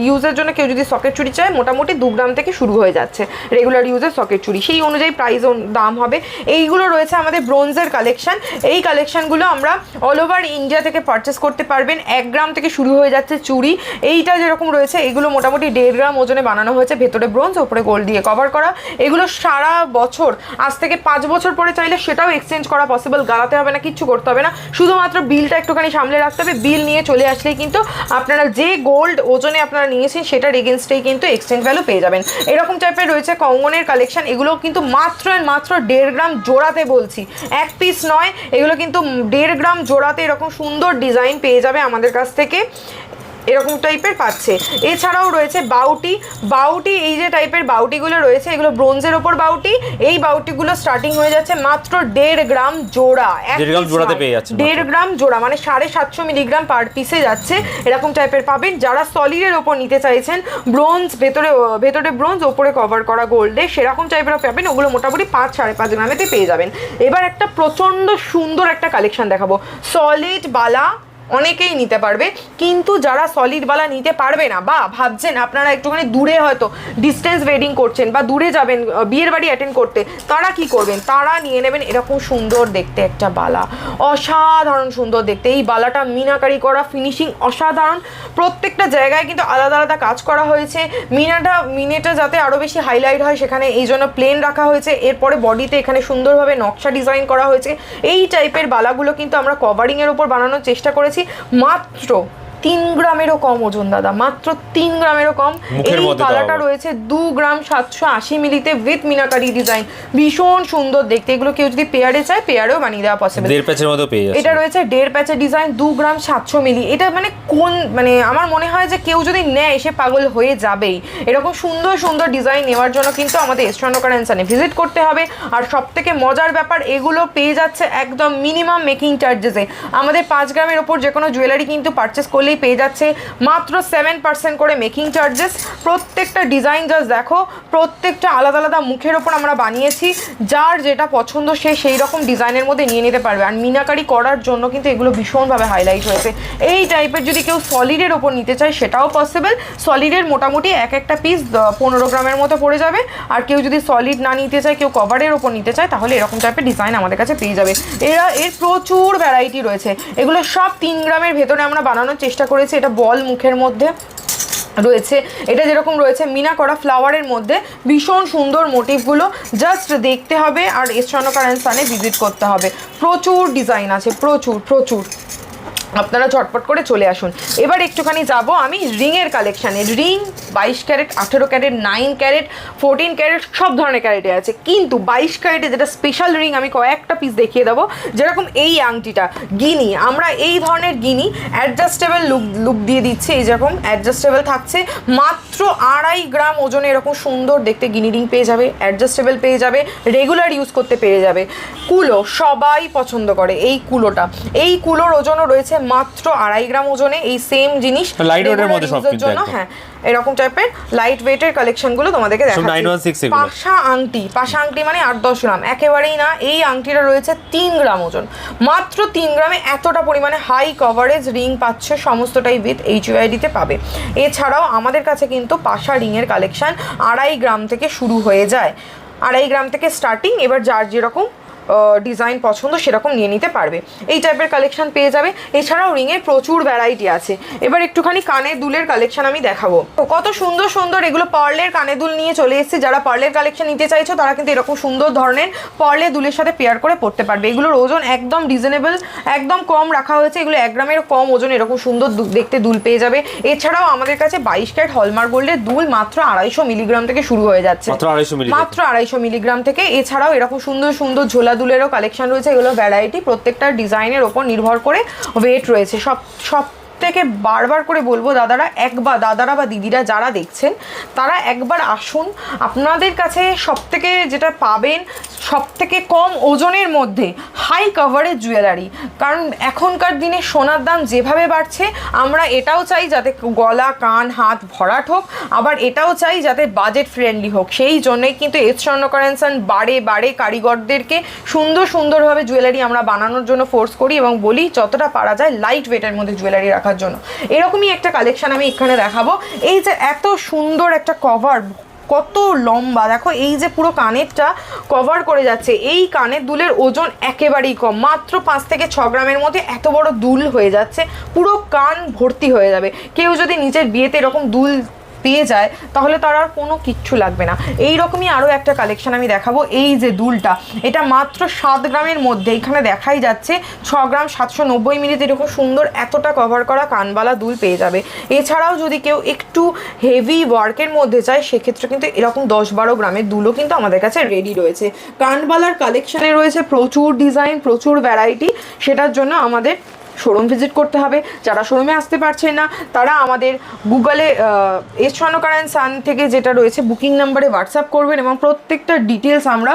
ইউজের জন্য কেউ যদি সকেট চুড়ি চায় মোটামুটি 2 গ্রাম থেকে শুরু হয়ে যাচ্ছে রেগুলার ইউজের সকেট চুড়ি, সেই অনুযায়ী প্রাইস দাম হবে। এইগুলো রয়েছে আমাদের ব্রোঞ্জের কালেকশন। এই কালেকশনগুলো আমরা অল ওভার ইন্ডিয়া থেকে পারচেস করতে পারবেন। 1 গ্রাম থেকে শুরু হয়ে যাচ্ছে চুড়ি। এইটা যেরকম রয়েছে এগুলো মোটামুটি 1.5 গ্রাম ওজনে বানানো হয়েছে, ভেতরে ব্রোঞ্জ ওপরে গোল্ড দিয়ে কভার করা। এগুলো সারা বছর, আজ থেকে 5 বছর পরে চাইলে সেটাও এক্সচেঞ্জ করা পসিবল, গালাতে হবে না, কিচ্ছু করতে হবে না, শুধুমাত্র বিলটা একটুখানি সামলে রাখতে হবে। বিল নিয়ে চলে আসলেই কিন্তু আপনারা যে গোল্ড ওজনে আপনারা নিয়েছেন সেটার এগেনস্টেই কিন্তু এক্সচেঞ্জ ভ্যালু পেয়ে যাবেন। এরকম টাইপের রয়েছে কঙ্গনের কালেকশন, এগুলো কিন্তু মাত্র 1.5 গ্রাম জোড়াতে বলছি, এক পিস নয়, এগুলো কিন্তু 1.5 গ্রাম জোড়াতে এরকম সুন্দর ডিজাইন পেয়ে যাবে আমাদের কাছ থেকে, এরকম টাইপের পাচ্ছে। এছাড়াও রয়েছে বাউটি, এই যে টাইপের বাউটিগুলো রয়েছে এগুলো ব্রোঞ্জের ওপর বাউটি। এই বাউটিগুলো স্টার্টিং হয়ে যাচ্ছে মাত্র 1.5 গ্রাম জোড়া, 1.5 গ্রাম জোড়া, মানে 750 মিলিগ্রাম পার পিসে যাচ্ছে। এরকম টাইপের পাবেন। যারা সলিডের ওপর নিতে চাইছেন, ব্রোঞ্জ ভেতরে ব্রোঞ্জ ওপরে কভার করা গোল্ডে, সেরকম টাইপের পাবেন। ওগুলো মোটামুটি 5-5.5 গ্রামেতে পেয়ে যাবেন। এবার একটা প্রচন্ড সুন্দর একটা কালেকশন দেখাবো, সলিড বালা। অনেকেই নিতে পারবে, কিন্তু যারা সলিড বালা নিতে পারবে না বা ভাবছেন আপনারা একটুখানি দূরে হয়তো ডিস্টেন্স ওয়েডিং করছেন বা দূরে যাবেন বিয়ের বাড়ি অ্যাটেন্ড করতে, তারা কি করবেন, তারা নিয়ে নেবেন এরকম সুন্দর দেখতে একটা বালা, অসাধারণ সুন্দর দেখতে। এই বালাটা মিনাকারি করা, ফিনিশিং অসাধারণ, প্রত্যেকটা জায়গায় কিন্তু আলাদা আলাদা কাজ করা হয়েছে। মিনেটা যাতে আরও বেশি হাইলাইট হয় সেখানে এই জন্য প্লেন রাখা হয়েছে। এরপরে বডিতে এখানে সুন্দরভাবে নকশা ডিজাইন করা হয়েছে। এই টাইপের বালাগুলো কিন্তু আমরা কভারিংয়ের ওপর বানানোর চেষ্টা করেছি। মাত্র 3 গ্রামেরও কম ওজন দাদা, মাত্র 3 গ্রামেরও কম। এই বালাটা রয়েছে 2 গ্রাম 780 মিলিতে উইথ মিনাকারি ডিজাইন, ভীষণ সুন্দর দেখতে। এগুলো কেউ যদি পেয়ারে চায় পেয়ারেও বানিয়ে দেওয়া পসিবল। 1.5 প্যাচের মধ্যে পেয়ে যাচ্ছে। এটা রয়েছে 1.5 প্যাচের ডিজাইন, 2 গ্রাম 700 মিলি। এটা মানে আমার মনে হয় যে কেউ যদি নেয় সে পাগল হয়ে যাবেই। এরকম সুন্দর সুন্দর ডিজাইন নেওয়ার জন্য কিন্তু আমাদের এস্ট্রন কারেন্সানে ভিজিট করতে হবে। আর সব থেকে মজার ব্যাপার, এগুলো পেয়ে যাচ্ছে একদম মিনিমাম মেকিং চার্জেসে। আমাদের 5 গ্রামের ওপর যে কোনো জুয়েলারি কিন্তু পারচেস করলেই নিলেই পেয়ে যাচ্ছে মাত্র 7% করে মেকিং চার্জেস। প্রত্যেকটা ডিজাইন জাস্ট দেখো, প্রত্যেকটা আলাদা আলাদা মুখের ওপর আমরা বানিয়েছি, যার যেটা পছন্দ সে সেই রকম ডিজাইনের মধ্যে নিয়ে নিতে পারবে। আর মিনাকারি করার জন্য কিন্তু এগুলো ভীষণভাবে হাইলাইট হয়েছে। এই টাইপের যদি কেউ সলিডের ওপর নিতে চায় সেটাও পসিবল। সলিডের মোটামুটি একটা পিস 15 গ্রামের মতো পড়ে যাবে। আর কেউ যদি সলিড না নিতে চায়, কেউ কভারের ওপর নিতে চায়, তাহলে এরকম টাইপের ডিজাইন আমাদের কাছে পেয়ে যাবে। এর প্রচুর ভ্যারাইটি রয়েছে। এগুলো সব 3 গ্রামের ভেতরে আমরা বানানোর চেষ্টা করেছি। এটা বল মুখের মধ্যে রয়েছে, এটা যেরকম রয়েছে মিনা করা ফ্লাওয়ারের মধ্যে ভীষণ সুন্দর মোটিভগুলো, জাস্ট দেখতে হবে আর এস স্বর্ণকার অ্যান্ড সানে ভিজিট করতে হবে। প্রচুর ডিজাইন আছে, প্রচুর প্রচুর, আপনারা ঝটপট করে চলে আসুন। এবার একটুখানি যাব আমি রিংয়ের কালেকশানে। Ring 22 carat, 18 carat, 9 carat, 14 carat, সব ধরনের ক্যারেটে আছে। কিন্তু 22 ক্যারেটে যেটা স্পেশাল রিং আমি কয়েকটা পিস দেখিয়ে দেবো। যেরকম এই আংটিটা গিনি, আমরা এই ধরনের গিনি অ্যাডজাস্টেবল লুক দিয়ে দিচ্ছি। এই যেরকম অ্যাডজাস্টেবল থাকছে, মাত্র 2.5 গ্রাম ওজনে এরকম সুন্দর দেখতে গিনি রিং পেয়ে যাবে, অ্যাডজাস্টেবল পেয়ে যাবে, রেগুলার ইউজ করতে পেরে যাবে। কুলো সবাই পছন্দ করে এই কুলোটা, এই কুলোর ওজনও রয়েছে মাত্র 2.5 গ্রাম ওজনে। এই সেম জিনিস লাইট ওয়েটের মধ্যে সব কিন্তু একদম। হ্যাঁ, এরকম টাইপের লাইট ওয়েটের কালেকশনগুলো তোমাদেরকে দেখাচ্ছি। পাশা আংটি মানে 8-10 গ্রাম একেবারেই না। এই আংটিটা রয়েছে 3 গ্রাম ওজন, মাত্র 3 গ্রামে এতটা পরিমাণে হাই কভারেজ রিং পাচ্ছে, সমস্তটাই উইথ HYD-তে পাবে। এছাড়াও আমাদের কাছে কিন্তু পাশা রিংয়ের কালেকশন 2.5 গ্রাম থেকে শুরু হয়ে যায়, 2.5 গ্রাম থেকে স্টার্টিং। এবার যার যেরকম ডিজাইন পছন্দ সেরকম নিয়ে নিতে পারবে। এই টাইপের কালেকশন পেয়ে যাবে। এছাড়াও রিংয়ের প্রচুর ভ্যারাইটি আছে। এবার একটুখানি কানের দুলের কালেকশন আমি দেখাবো। কত সুন্দর সুন্দর এগুলো পার্লের কানের দুল নিয়ে চলে এসেছি। যারা পার্লের কালেকশন নিতে চাইছো তারা কিন্তু এরকম সুন্দর ধরনের পার্লের দুলের সাথে পেয়ার করে পড়তে পারবে। এগুলোর ওজন একদম রিজনেবল, একদম কম রাখা হয়েছে। এগুলো 1 গ্রামের কম ওজন এরকম সুন্দর দেখতে দুল পেয়ে যাবে। এছাড়াও আমাদের কাছে 22 ক্যারেট হলমার্ক গোল্ডের দুল মাত্র 250 মিলিগ্রাম থেকে শুরু হয়ে যাচ্ছে, মাত্র 250 মিলিগ্রাম থেকে। এছাড়াও এরকম সুন্দর সুন্দর ঝোলা দুলেরও কালেকশন রয়েছে। এগুলো ভ্যারাইটি, প্রত্যেকটা ডিজাইনের ওপর নির্ভর করে ওয়েট রয়েছে। সব থেকে বারবার করে বলবো দাদারা বা দিদিরা যারা দেখছেন তারা একবার আসুন। আপনাদের কাছে সবথেকে যেটা পাবেন সবথেকে কম ওজনের মধ্যে হাই কভারেজ জুয়েলারি। কারণ এখনকার দিনে সোনার দাম যেভাবে বাড়ছে, আমরা এটাও চাই যাতে গলা কান হাত ভরাট হোক, আবার এটাও চাই যাতে বাজেট ফ্রেন্ডলি হোক। সেই জন্যই কিন্তু এস স্বর্ণকার অ্যান্ড সান বারে কারিগরদেরকে সুন্দরভাবে জুয়েলারি আমরা বানানোর জন্য ফোর্স করি এবং বলি যতটা পারা যায় লাইট ওয়েটের মধ্যে জুয়েলারি রাখার জন্য। এরকমই একটা কালেকশন আমি এখানে দেখাবো। এই যে এত সুন্দর একটা কভার, কত লম্বা দেখো, এই যে পুরো কানেরটা কভার করে যাচ্ছে। এই কানের দুলের ওজন একেবারেই কম, মাত্র 5 থেকে 6 গ্রামের মধ্যে এত বড় দুল হয়ে যাচ্ছে, পুরো কান ভর্তি হয়ে যাবে। কেউ যদি নিজের বিয়েতে এরকম দুল পেয়ে যায় তাহলে তার আর কোনো কিচ্ছু লাগবে না। এই রকমই আরও একটা কালেকশন আমি দেখাবো। এই যে দুলটা, এটা মাত্র 7 গ্রামের মধ্যে, এখানে দেখাই যাচ্ছে 6 গ্রাম 790 মিলিতে এরকম সুন্দর এতটা কভার করা কানবালা দুল পেয়ে যাবে। এছাড়াও যদি কেউ একটু হেভি ওয়ার্কের মধ্যে চায় সেক্ষেত্রে কিন্তু এরকম 10-12 গ্রামের দুলও কিন্তু আমাদের কাছে রেডি রয়েছে। কানবালার কালেকশানে রয়েছে প্রচুর ডিজাইন, প্রচুর ভ্যারাইটি। সেটার জন্য আমাদের শোরুম ভিজিট করতে হবে। যারা শোরুমে আসতে পারছেন না তারা আমাদের গুগলে এস স্বর্ণকার অ্যান্ড সান থেকে যেটা রয়েছে বুকিং নাম্বারে হোয়াটসঅ্যাপ করবেন এবং প্রত্যেকটা ডিটেলস আমরা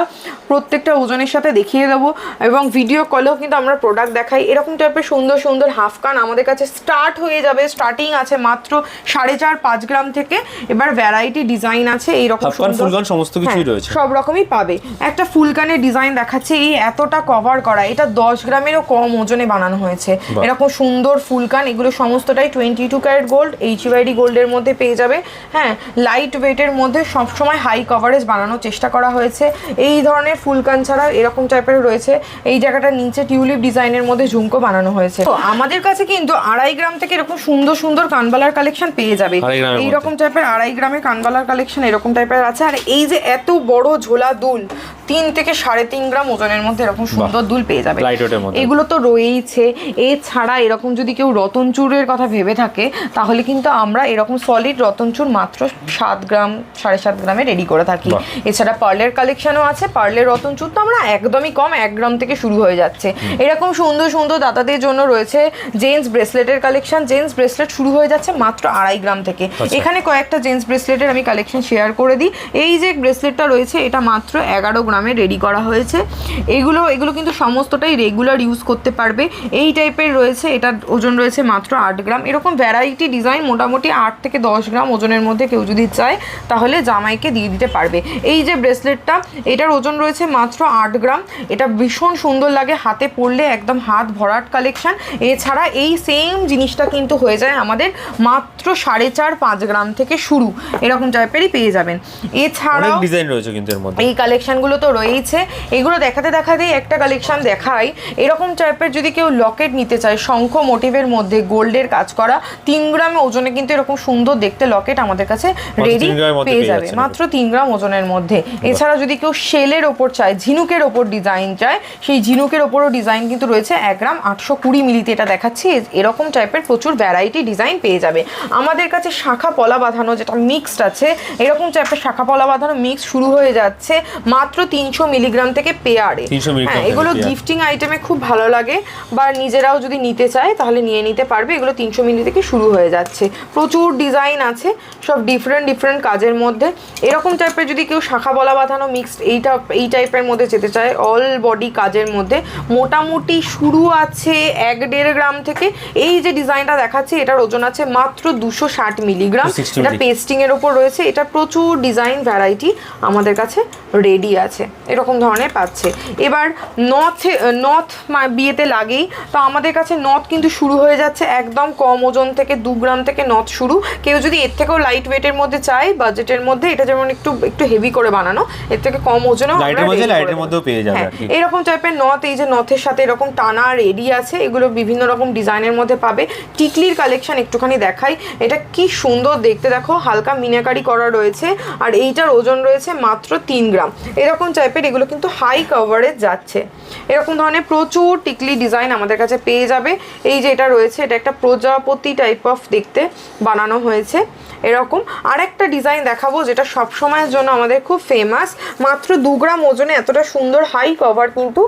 প্রত্যেকটা ওজনের সাথে দেখিয়ে দেবো এবং ভিডিও কলেও কিন্তু আমরা প্রোডাক্ট দেখাই। এরকম টাইপের সুন্দর হাফ কান আমাদের কাছে স্টার্ট হয়ে যাবে, স্টার্টিং আছে মাত্র 4.5-5 গ্রাম থেকে। এবার ভ্যারাইটি ডিজাইন আছে এইরকম ফুলকান সমস্ত কিছুই রয়েছে, সব রকমই পাবে। একটা ফুলকানের ডিজাইন দেখাচ্ছে, এই এতটা কভার করা, এটা 10 গ্রামেরও কম ওজনে বানানো হয়েছে। এরকম সুন্দর ফুলকান, এগুলো সমস্তটাই 22 ক্যারেট গোল্ড, HYD গোল্ডের মধ্যে পেয়ে যাবে। হ্যাঁ, লাইট ওয়েটের মধ্যে সবসময় হাই কভারেজ বানানোর চেষ্টা করা হয়েছে। এই ধরনের ফুলকান ছাড়া এরকম টাইপের রয়েছে, এই জায়গাটা নিচে টিউলিপ ডিজাইনের মধ্যে ঝুমকো বানানো হয়েছে। তো আমাদের কাছে কিন্তু 2.5 গ্রাম থেকে এরকম সুন্দর কানবালার কালেকশন পেয়ে যাবে। এইরকম টাইপের 2.5 গ্রামের কানবালার কালেকশন এরকম টাইপের আছে। আর এই যে এত বড় ঝোলা দুল 3 থেকে 3.5 গ্রাম ওজনের মধ্যে এরকম সুন্দর দুল পেয়ে যাবে। এগুলো তো রয়েইছে। এছাড়া এরকম যদি কেউ রতন চূড়ের কথা ভেবে থাকে তাহলে কিন্তু আমরা এরকম সলিড রতন চূড় মাত্র 7 গ্রাম 7.5 গ্রামে রেডি করে থাকি। এছাড়া পার্লের কালেকশনও আছে। পার্লের রতন চূড় তো আমরা একদমই কম, 1 গ্রাম থেকে শুরু হয়ে যাচ্ছে। এরকম সুন্দর দাদাদের জন্য রয়েছে জেন্টস ব্রেসলেটের কালেকশন। জেন্টস ব্রেসলেট শুরু হয়ে যাচ্ছে মাত্র 2.5 গ্রাম থেকে। এখানে কয়েকটা জেন্টস ব্রেসলেটের আমি কালেকশন শেয়ার করে দিই। এই যে ব্রেসলেটটা রয়েছে এটা মাত্র 11 গ্রাম গ্রামে রেডি করা হয়েছে। এগুলো কিন্তু সমস্তটাই রেগুলার ইউজ করতে পারবে, এই টাইপের রয়েছে। এটার ওজন রয়েছে মাত্র 8 গ্রাম। এরকম ভ্যারাইটি ডিজাইন মোটামুটি 8 থেকে 10 গ্রাম ওজনের মধ্যে কেউ যদি চায় তাহলে জামাইকে দিয়ে দিতে পারবে। এই যে ব্রেসলেটটা, এটার ওজন রয়েছে মাত্র 8 গ্রাম। এটা ভীষণ সুন্দর লাগে, হাতে পরলে একদম হাত ভরাট কালেকশন। এছাড়া এই সেম জিনিসটা কিন্তু হয়ে যায় আমাদের মাত্র 4.5-5 গ্রাম থেকে শুরু, এরকম টাইপেরই পেয়ে যাবেন। এছাড়াও ডিজাইন রয়েছে কিন্তু এর মধ্যে, এই কালেকশনগুলো তো রয়েছে। এগুলো দেখাতে দেখাতেই একটা কালেকশন দেখাই। এরকম টাইপের যদি কেউ লকেট নিতে চায় শঙ্খ মোটিভের মধ্যে গোল্ডের কাজ করা, 3 গ্রাম ওজনে কিন্তু এরকম সুন্দর দেখতে লকেট আমাদের কাছে রেডি পেয়ে যাবে মাত্র 3 গ্রাম ওজনের মধ্যে। এছাড়া যদি কেউ শেলের ওপর চায়, ঝিনুকের ওপর ডিজাইন চায়, সেই ঝিনুকের ওপরও ডিজাইন কিন্তু রয়েছে 1 গ্রাম 820 মিলিতে এটা দেখাচ্ছি। এরকম টাইপের প্রচুর ভ্যারাইটি ডিজাইন পেয়ে যাবে আমাদের কাছে। শাখা পলা বাঁধানো যেটা মিক্সড আছে, এরকম টাইপের শাখা পলা বাঁধানো মিক্স শুরু হয়ে যাচ্ছে মাত্র 300 মিলিগ্রাম থেকে পেয়ারে। হ্যাঁ, এগুলো গিফটিং আইটেমে খুব ভালো লাগে, বা নিজেরাও যদি নিতে চায় তাহলে নিয়ে নিতে পারবে। এগুলো 300 মিলি থেকে শুরু হয়ে যাচ্ছে। প্রচুর ডিজাইন আছে, সব ডিফারেন্ট কাজের মধ্যে। এরকম টাইপের যদি কেউ শাখা পলা বাঁধানো মিক্সড এই টাইপের মধ্যে যেতে চায়, অল বডি কাজের মধ্যে, মোটামুটি শুরু আছে 1-1.5 গ্রাম থেকে। এই যে ডিজাইনটা দেখাচ্ছি এটার ওজন আছে মাত্র 260 মিলিগ্রাম। এটা পেস্টিং এর উপর রয়েছে। এটা প্রচুর ডিজাইন ভ্যারাইটি আমাদের কাছে রেডি আছে, এরকম ধরনের পাচ্ছে। এবার নথ বিয়েতে লাগেই, তো আমাদের কাছে নথ কিন্তু শুরু হয়ে যাচ্ছে একদম কম ওজন থেকে, 2 গ্রাম থেকে নথ শুরু। কেউ যদি এর থেকেও লাইট ওয়েটের মধ্যে চায়, বাজেটের মধ্যে, এটা যেমন একটু হেভি করে বানানো, এর থেকে কম ওজনেও লাইটের মধ্যেও পেয়ে যাবে। এরকম টাইপের নথ, এই যে নথের সাথে এরকম টানা রেডি আছে, এগুলো বিভিন্ন রকম ডিজাইনের মধ্যে পাবে। টিকলির কালেকশন একটুখানি দেখাই, এটা কি সুন্দর দেখতে, দেখো হালকা মিনাকারি করা রয়েছে, আর এইটার ওজন রয়েছে মাত্র 3 গ্রাম। এরকম টাইপের এগুলো কিন্তু হাই কভারেজ যাচ্ছে। এরকম ধরনের প্রচুর টিকলি ডিজাইন আমাদের কাছে পেয়ে যাবে। এই যে এটা রয়েছে, এটা একটা প্রজাপতি টাইপ অফ দেখতে বানানো হয়েছে। এরকম আরেকটা ডিজাইন দেখাবো যেটা সব সময়ের জন্য আমাদের খুব ফেমাস। মাত্র 2 গ্রাম ওজনে এতটা সুন্দর হাই কভার কিন্তু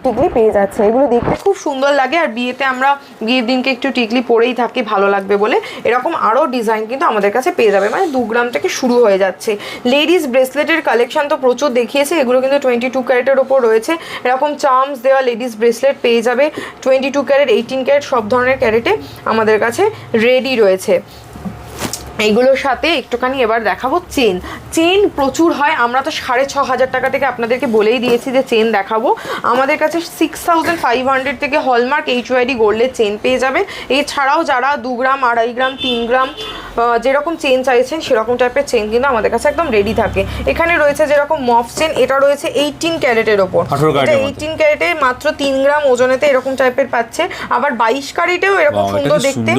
টিকলি পেয়ে যাচ্ছে। এগুলো দেখতে খুব সুন্দর লাগে, আর বিয়েতে আমরা বিয়ের দিনকে একটু টিকলি পরেই থাকি ভালো লাগবে বলে। এরকম আরও ডিজাইন কিন্তু আমাদের কাছে পেয়ে যাবে, মানে 2 গ্রাম থেকে শুরু হয়ে যাচ্ছে। লেডিস ব্রেসলেটের কালেকশন তো প্রচুর দেখিয়েছে, এগুলো কিন্তু 22 ক্যারেটের ওপর রয়েছে। এরকম চার্মস দেওয়া লেডিস ব্রেসলেট পেয়ে যাবে 22 ক্যারেট, 18 ক্যারেট, সব ধরনের ক্যারেটে আমাদের কাছে রেডি রয়েছে। এইগুলোর সাথে একটুখানি এবার দেখাবো চেন প্রচুর হয়। আমরা তো 6,500 টাকা থেকে আপনাদেরকে বলেই দিয়েছি যে চেন দেখাবো। আমাদের কাছে 6500 থেকে হলমার্ক HYD গোল্ডের চেন পেয়ে যাবেন। এছাড়াও যারা 2 গ্রাম, 2.5 গ্রাম, 3 গ্রাম যেরকম চেন চাইছেন সেরকম টাইপের চেন কিন্তু আমাদের কাছে একদম রেডি থাকে। এখানে রয়েছে যেরকম মফ চেন, এটা রয়েছে 18 ক্যারেটের ওপর, এটা 18 ক্যারেটে মাত্র 3 গ্রাম ওজনেতে এরকম টাইপের পাচ্ছে। আবার 22 ক্যারেটেও এরকম সুন্দর দেখতে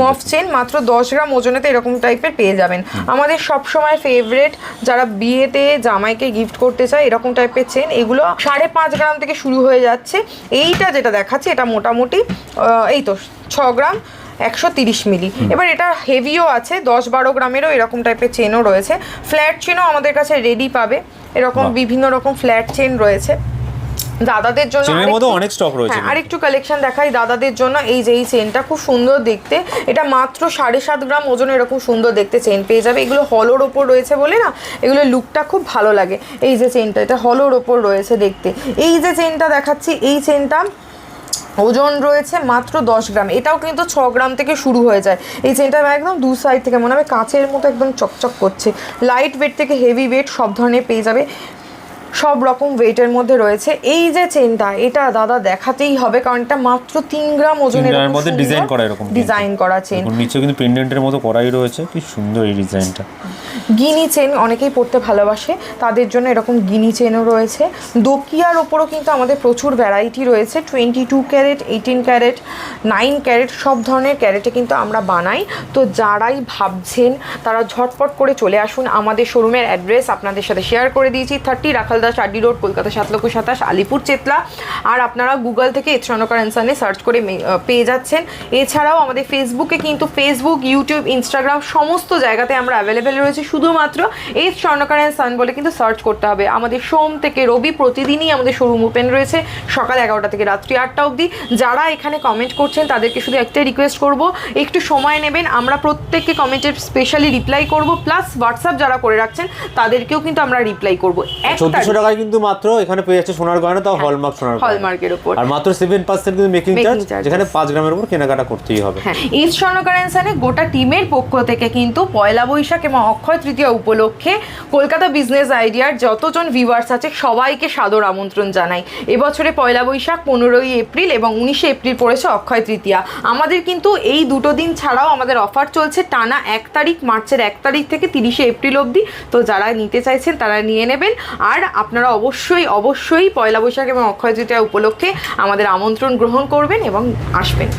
মফ চেন মাত্র 10 গ্রাম ওজনেতে এরকম টাইপের পেয়ে যাবেন। আমাদের সব সময় ফেভারিট যারা বিয়েতে জামাইকে গিফট করতে চায় এরকম টাইপের চেন, এগুলো 5.5 গ্রাম থেকে শুরু হয়ে যাচ্ছে। এইটা যেটা দেখাচ্ছে এটা মোটামুটি এই তো 6 গ্রাম 130 মিলি। এবার এটা হেভিও আছে, 10-12 গ্রামেরও এরকম টাইপের চেনও রয়েছে। ফ্ল্যাট চেনও আমাদের কাছে রেডি পাবে, এরকম বিভিন্ন রকম ফ্ল্যাট চেন রয়েছে। দাদাদের জন্য অনেক স্টক রয়েছে। আরেকটু কালেকশন দেখাই দাদাদের জন্য। এই যে এই চেনটা খুব সুন্দর দেখতে, এটা মাত্র 7.5 গ্রাম ওজনে এরকম সুন্দর দেখতে চেন পেয়ে যাবে। এগুলো হলোর ওপর রয়েছে বলে না, এগুলো লুকটা খুব ভালো লাগে। এই যে চেনটা, এটা হলোর ওপর রয়েছে দেখতে। এই যে চেনটা দেখাচ্ছি, এই চেনটা ওজন রয়েছে মাত্র 10 গ্রাম। এটাও কিন্তু 6 গ্রাম থেকে শুরু হয়ে যায়। এই চেনটা একদম 2 সাইড থেকে মনে হবে কাচের মতো একদম চকচক করছে। লাইট ওয়েট থেকে হেভি ওয়েট সব ধরনের পেয়ে যাবে, সব রকম ওয়েটের মধ্যে রয়েছে। এই যে চেনটা, এটা দাদা দেখাতেই হবে, কারণ এটা মাত্র 3 গ্রাম ওজনের মধ্যে ডিজাইন করা চেন। নিচে কিন্তু পেন্ডেন্টের মতো করাই রয়েছে, কি সুন্দর এই ডিজাইনটা। গিনি চেন অনেকেই পড়তে ভালোবাসে, তাদের জন্য এরকম গিনি চেনও রয়েছে। দোকিয়ার ওপরও কিন্তু আমাদের প্রচুর ভ্যারাইটি রয়েছে। 22 ক্যারেট, 18 ক্যারেট, 9 ক্যারেট, সব ধরনের ক্যারেটে কিন্তু আমরা বানাই। তো যারাই ভাবছেন তারা ঝটপট করে চলে আসুন। আমাদের শোরুমের অ্যাড্রেস আপনাদের সাথে শেয়ার করে দিয়েছি, 30 রাখালদাস আড্ডি রোড, কলকাতা 7,27,000, আলিপুর চেতলা। আর আপনারা গুগল থেকে স্বর্ণকার অ্যান্ড সার্চ করে পেয়ে যাচ্ছেন। এছাড়াও আমাদের ফেসবুকে কিন্তু ফেসবুক, ইউটিউব, ইনস্টাগ্রাম সমস্ত জায়গাতে আমরা অ্যাভেলেবেল রয়েছে। শুধুমাত্র স্বর্ণকার অ্যান্ড সান বলে কিন্তু সার্চ করতে হবে। আমাদের সোম থেকে রবি প্রতিদিনই আমাদের শোরুম ওপেন রয়েছে, সকাল 11টা থেকে রাত্রি 8টা অবধি। যারা এখানে কমেন্ট করছেন তাদেরকে শুধু একটাই রিকোয়েস্ট করব, একটু সময় নেবেন। আমরা প্রত্যেককে কমেন্টের স্পেশালি রিপ্লাই করব, প্লাস হোয়াটসঅ্যাপ যারা করে রাখছেন তাদেরকেও কিন্তু আমরা রিপ্লাই করব। 1400 টাকায় কিন্তু মাত্র এখানে পেয়ে যাচ্ছে সোনার গয়না, তাও হলমার্ক সোনার গয়না, হলমার্কের উপর। আর মাত্র 7% কিন্তু মেকিং চার্জ, যেখানে 5 গ্রামের উপর কেনাকাটা করতেই হবে। হ্যাঁ, ইস্ট স্বর্ণকার অ্যান্ড সনে গোটা টিমের পক্ষ থেকে কিন্তু পয়লা বৈশাখ এবং অক্ষয় তৃতীয়া উপলক্ষে কলকাতা বিজনেস আইডিয়ার যতজন ভিউয়ার্স আছে সবাইকে সাদর আমন্ত্রণ জানাই। এবছরে পয়লা বৈশাখ 15ই এপ্রিল এবং 19শে এপ্রিল পড়েছে অক্ষয় তৃতীয়া। আমাদের কিন্তু এই দুটো দিন ছাড়াও আমাদের অফার চলছে টানা 1 তারিখ, মার্চের 1 তারিখ থেকে 30শে এপ্রিল অবধি। তো যারা নিতে চাইছেন তারা নিয়ে নেবেন। আর আপনারা অবশ্যই পয়লা বৈশাখ এবং অক্ষয় তৃতীয়া উপলক্ষে আমাদের আমন্ত্রণ গ্রহণ করবেন এবং আসবেন।